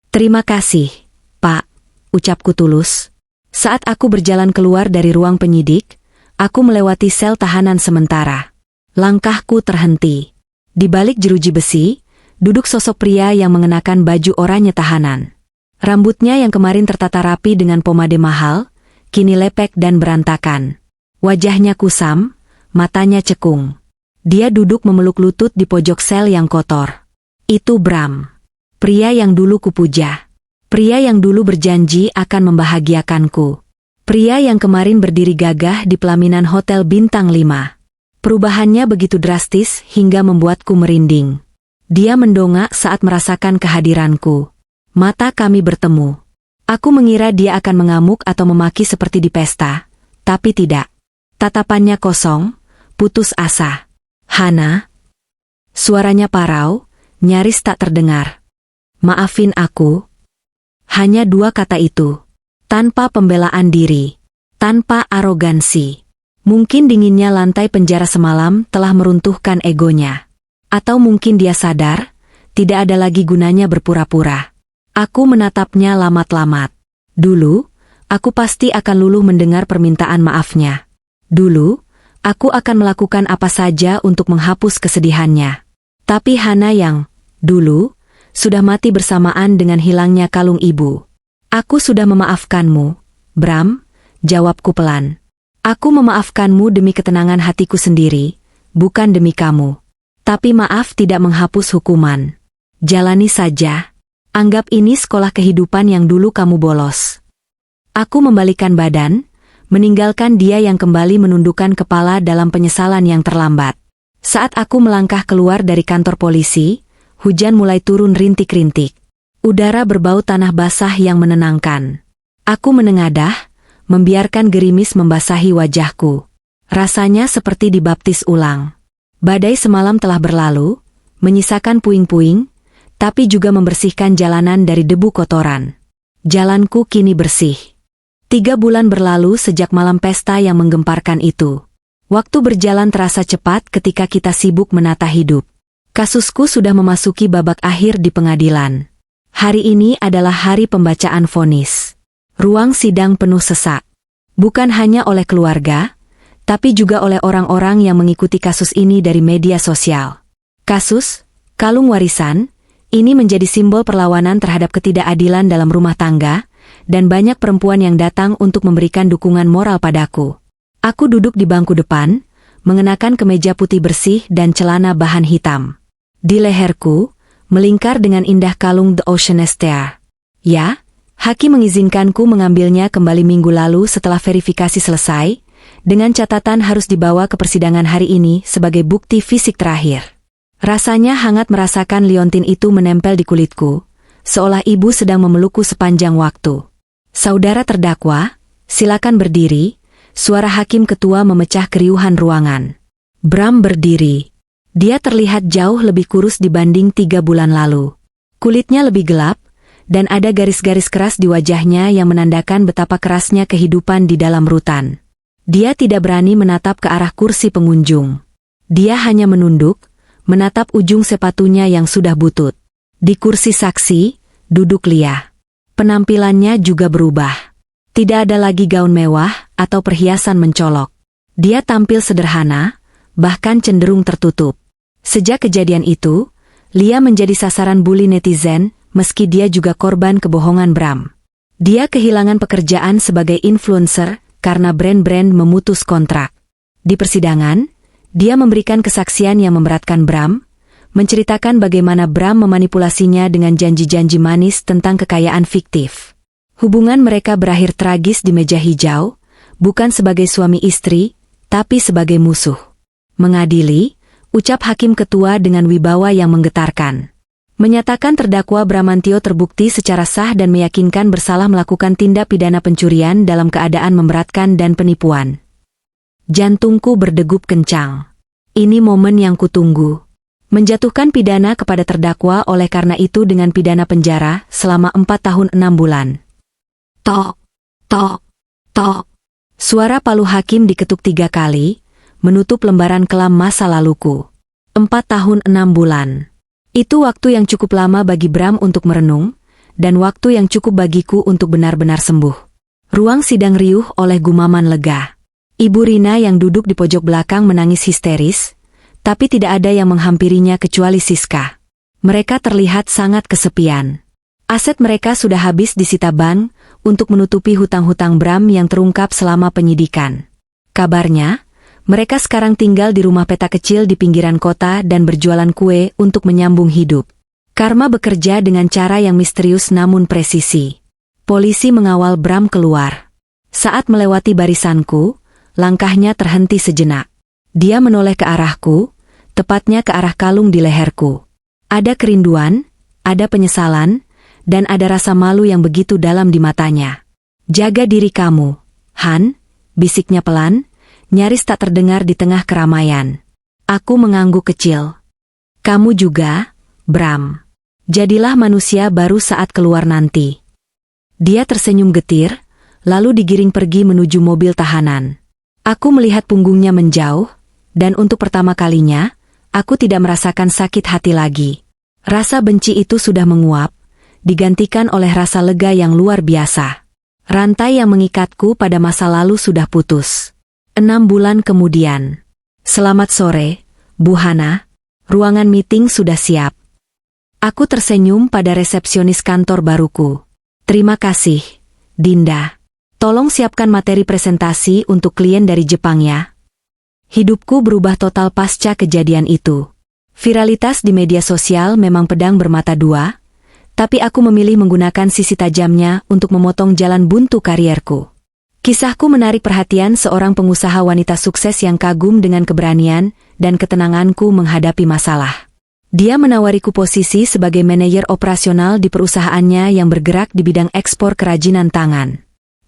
Terima kasih, Pak, ucapku tulus. Saat aku berjalan keluar dari ruang penyidik, aku melewati sel tahanan sementara. Langkahku terhenti. Di balik jeruji besi, duduk sosok pria yang mengenakan baju oranye tahanan. Rambutnya yang kemarin tertata rapi dengan pomade mahal, kini lepek dan berantakan. Wajahnya kusam, matanya cekung. Dia duduk memeluk lutut di pojok sel yang kotor. Itu Bram. Pria yang dulu kupuja. Pria yang dulu berjanji akan membahagiakanku. Pria yang kemarin berdiri gagah di pelaminan hotel bintang 5. Perubahannya begitu drastis hingga membuatku merinding. Dia mendongak saat merasakan kehadiranku. Mata kami bertemu. Aku mengira dia akan mengamuk atau memaki seperti di pesta, tapi tidak. Tatapannya kosong, putus asa. Hana? Suaranya parau, nyaris tak terdengar. Maafin aku. Hanya 2 kata itu. Tanpa pembelaan diri. Tanpa arogansi. Mungkin dinginnya lantai penjara semalam telah meruntuhkan egonya. Atau mungkin dia sadar, tidak ada lagi gunanya berpura-pura. Aku menatapnya lamat-lamat. Dulu, aku pasti akan luluh mendengar permintaan maafnya. Dulu, aku akan melakukan apa saja untuk menghapus kesedihannya. Tapi Hana yang, dulu, sudah mati bersamaan dengan hilangnya kalung ibu. Aku sudah memaafkanmu, Bram, jawabku pelan. Aku memaafkanmu demi ketenangan hatiku sendiri, bukan demi kamu. Tapi maaf tidak menghapus hukuman. Jalani saja. Anggap ini sekolah kehidupan yang dulu kamu bolos. Aku membalikkan badan, meninggalkan dia yang kembali menundukkan kepala dalam penyesalan yang terlambat. Saat aku melangkah keluar dari kantor polisi, hujan mulai turun rintik-rintik. Udara berbau tanah basah yang menenangkan. Aku menengadah, membiarkan gerimis membasahi wajahku. Rasanya seperti dibaptis ulang. Badai semalam telah berlalu, menyisakan puing-puing, tapi juga membersihkan jalanan dari debu kotoran. Jalanku kini bersih. 3 bulan berlalu sejak malam pesta yang menggemparkan itu. Waktu berjalan terasa cepat ketika kita sibuk menata hidup. Kasusku sudah memasuki babak akhir di pengadilan. Hari ini adalah hari pembacaan vonis. Ruang sidang penuh sesak. Bukan hanya oleh keluarga, tapi juga oleh orang-orang yang mengikuti kasus ini dari media sosial. Kasus kalung warisan ini menjadi simbol perlawanan terhadap ketidakadilan dalam rumah tangga, dan banyak perempuan yang datang untuk memberikan dukungan moral padaku. Aku duduk di bangku depan, mengenakan kemeja putih bersih dan celana bahan hitam. Di leherku, melingkar dengan indah kalung The Ocean's Star. Ya, hakim mengizinkanku mengambilnya kembali minggu lalu setelah verifikasi selesai, dengan catatan harus dibawa ke persidangan hari ini sebagai bukti fisik terakhir. Rasanya hangat merasakan liontin itu menempel di kulitku, seolah ibu sedang memelukku sepanjang waktu. Saudara terdakwa, silakan berdiri, suara hakim ketua memecah keriuhan ruangan. Bram berdiri. Dia terlihat jauh lebih kurus dibanding 3 bulan lalu. Kulitnya lebih gelap, dan ada garis-garis keras di wajahnya yang menandakan betapa kerasnya kehidupan di dalam rutan. Dia tidak berani menatap ke arah kursi pengunjung. Dia hanya menunduk, menatap ujung sepatunya yang sudah butut. Di kursi saksi, duduk Lia. Penampilannya juga berubah. Tidak ada lagi gaun mewah atau perhiasan mencolok. Dia tampil sederhana, bahkan cenderung tertutup. Sejak kejadian itu, Lia menjadi sasaran bully netizen, meski dia juga korban kebohongan Bram. Dia kehilangan pekerjaan sebagai influencer karena brand-brand memutus kontrak. Di persidangan, dia memberikan kesaksian yang memberatkan Bram, menceritakan bagaimana Bram memanipulasinya dengan janji-janji manis tentang kekayaan fiktif. Hubungan mereka berakhir tragis di meja hijau, bukan sebagai suami istri, tapi sebagai musuh. Mengadili, ucap hakim ketua dengan wibawa yang menggetarkan. Menyatakan terdakwa Bramantio terbukti secara sah dan meyakinkan bersalah melakukan tindak pidana pencurian dalam keadaan memberatkan dan penipuan. Jantungku berdegup kencang. Ini momen yang kutunggu. Menjatuhkan pidana kepada terdakwa oleh karena itu dengan pidana penjara selama 4 tahun 6 bulan. Tok, tok, tok. Suara palu hakim diketuk 3 kali, menutup lembaran kelam masa laluku. 4 tahun 6 bulan. Itu waktu yang cukup lama bagi Bram untuk merenung, dan waktu yang cukup bagiku untuk benar-benar sembuh. Ruang sidang riuh oleh gumaman lega. Ibu Rina yang duduk di pojok belakang menangis histeris, tapi tidak ada yang menghampirinya kecuali Siska. Mereka terlihat sangat kesepian. Aset mereka sudah habis disita bank untuk menutupi hutang-hutang Bram yang terungkap selama penyidikan. Kabarnya, mereka sekarang tinggal di rumah peta kecil di pinggiran kota dan berjualan kue untuk menyambung hidup. Karma bekerja dengan cara yang misterius namun presisi. Polisi mengawal Bram keluar. Saat melewati barisanku, langkahnya terhenti sejenak. Dia menoleh ke arahku, tepatnya ke arah kalung di leherku. Ada kerinduan, ada penyesalan, dan ada rasa malu yang begitu dalam di matanya. Jaga diri kamu, Han, bisiknya pelan, nyaris tak terdengar di tengah keramaian. Aku mengangguk kecil. Kamu juga, Bram. Jadilah manusia baru saat keluar nanti. Dia tersenyum getir, lalu digiring pergi menuju mobil tahanan. Aku melihat punggungnya menjauh, dan untuk pertama kalinya, aku tidak merasakan sakit hati lagi. Rasa benci itu sudah menguap, digantikan oleh rasa lega yang luar biasa. Rantai yang mengikatku pada masa lalu sudah putus. 6 bulan kemudian. Selamat sore, Bu Hana. Ruangan meeting sudah siap. Aku tersenyum pada resepsionis kantor baruku. Terima kasih, Dinda. Tolong siapkan materi presentasi untuk klien dari Jepang ya. Hidupku berubah total pasca kejadian itu. Viralitas di media sosial memang pedang bermata dua, tapi aku memilih menggunakan sisi tajamnya untuk memotong jalan buntu karierku. Kisahku menarik perhatian seorang pengusaha wanita sukses yang kagum dengan keberanian dan ketenanganku menghadapi masalah. Dia menawariku posisi sebagai manajer operasional di perusahaannya yang bergerak di bidang ekspor kerajinan tangan.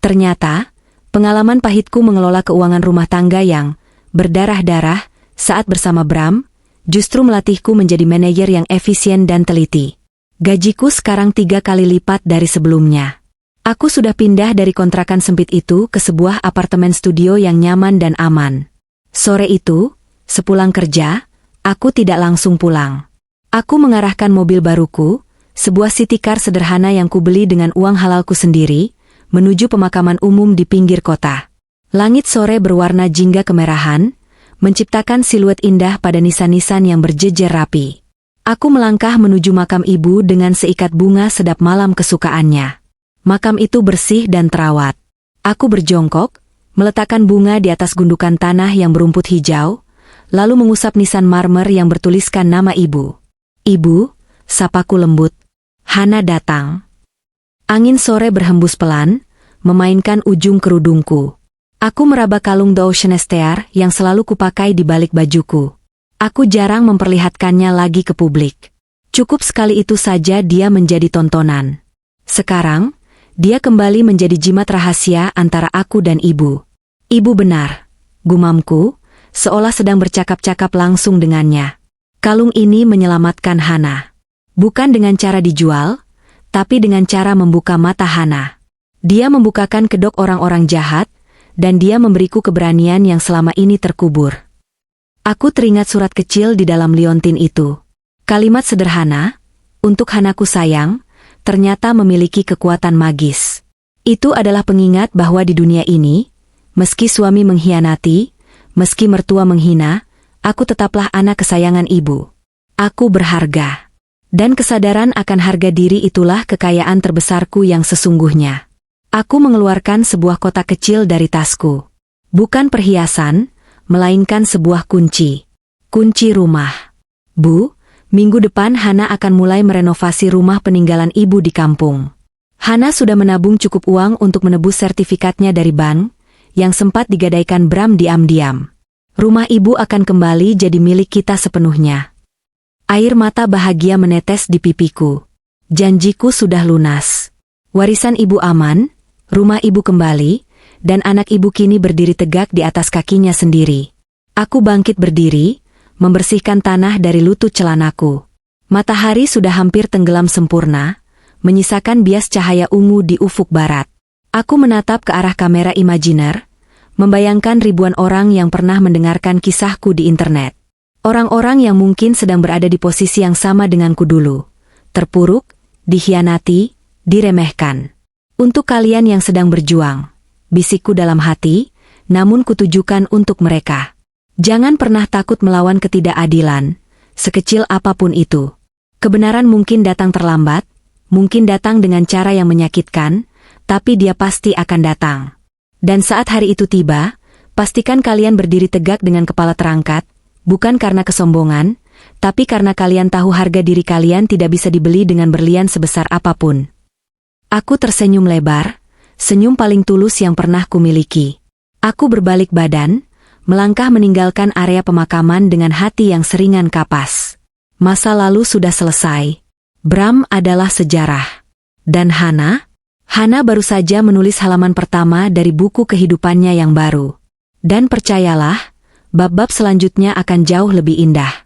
Ternyata, pengalaman pahitku mengelola keuangan rumah tangga yang berdarah-darah saat bersama Bram, justru melatihku menjadi manajer yang efisien dan teliti. Gajiku sekarang 3 kali lipat dari sebelumnya. Aku sudah pindah dari kontrakan sempit itu ke sebuah apartemen studio yang nyaman dan aman. Sore itu, sepulang kerja, aku tidak langsung pulang. Aku mengarahkan mobil baruku, sebuah city car sederhana yang kubeli dengan uang halalku sendiri, menuju pemakaman umum di pinggir kota. Langit sore berwarna jingga kemerahan, menciptakan siluet indah pada nisan-nisan yang berjejer rapi. Aku melangkah menuju makam ibu dengan seikat bunga sedap malam kesukaannya. Makam itu bersih dan terawat. Aku berjongkok, meletakkan bunga di atas gundukan tanah yang berumput hijau, lalu mengusap nisan marmer yang bertuliskan nama ibu. Ibu, sapaku lembut. Hana datang. Angin sore berhembus pelan, memainkan ujung kerudungku. Aku meraba kalung Douchenestear yang selalu kupakai di balik bajuku. Aku jarang memperlihatkannya lagi ke publik. Cukup sekali itu saja dia menjadi tontonan. Sekarang, dia kembali menjadi jimat rahasia antara aku dan ibu. Ibu benar, gumamku, seolah sedang bercakap-cakap langsung dengannya. Kalung ini menyelamatkan Hana. Bukan dengan cara dijual, tapi dengan cara membuka mata Hana. Dia membukakan kedok orang-orang jahat, dan dia memberiku keberanian yang selama ini terkubur. Aku teringat surat kecil di dalam liontin itu. Kalimat sederhana, untuk Hanaku sayang, ternyata memiliki kekuatan magis. Itu adalah pengingat bahwa di dunia ini, meski suami mengkhianati, meski mertua menghina, aku tetaplah anak kesayangan ibu. Aku berharga. Dan kesadaran akan harga diri itulah kekayaan terbesarku yang sesungguhnya. Aku mengeluarkan sebuah kotak kecil dari tasku. Bukan perhiasan, melainkan sebuah kunci. Kunci rumah. Bu, minggu depan Hana akan mulai merenovasi rumah peninggalan ibu di kampung. Hana sudah menabung cukup uang untuk menebus sertifikatnya dari bank, yang sempat digadaikan Bram diam-diam. Rumah ibu akan kembali jadi milik kita sepenuhnya. Air mata bahagia menetes di pipiku. Janjiku sudah lunas. Warisan ibu aman, rumah ibu kembali, dan anak ibu kini berdiri tegak di atas kakinya sendiri. Aku bangkit berdiri, membersihkan tanah dari lutut celanaku. Matahari sudah hampir tenggelam sempurna, menyisakan bias cahaya ungu di ufuk barat. Aku menatap ke arah kamera imajiner, membayangkan ribuan orang yang pernah mendengarkan kisahku di internet. Orang-orang yang mungkin sedang berada di posisi yang sama denganku dulu. Terpuruk, dikhianati, diremehkan. Untuk kalian yang sedang berjuang, bisikku dalam hati, namun kutujukan untuk mereka. Jangan pernah takut melawan ketidakadilan, sekecil apapun itu. Kebenaran mungkin datang terlambat, mungkin datang dengan cara yang menyakitkan, tapi dia pasti akan datang. Dan saat hari itu tiba, pastikan kalian berdiri tegak dengan kepala terangkat, bukan karena kesombongan, tapi karena kalian tahu harga diri kalian tidak bisa dibeli dengan berlian sebesar apapun. Aku tersenyum lebar, senyum paling tulus yang pernah kumiliki. Aku berbalik badan, melangkah meninggalkan area pemakaman dengan hati yang seringan kapas. Masa lalu sudah selesai. Bram adalah sejarah. Dan Hana baru saja menulis halaman pertama dari buku kehidupannya yang baru. Dan percayalah, bab-bab selanjutnya akan jauh lebih indah.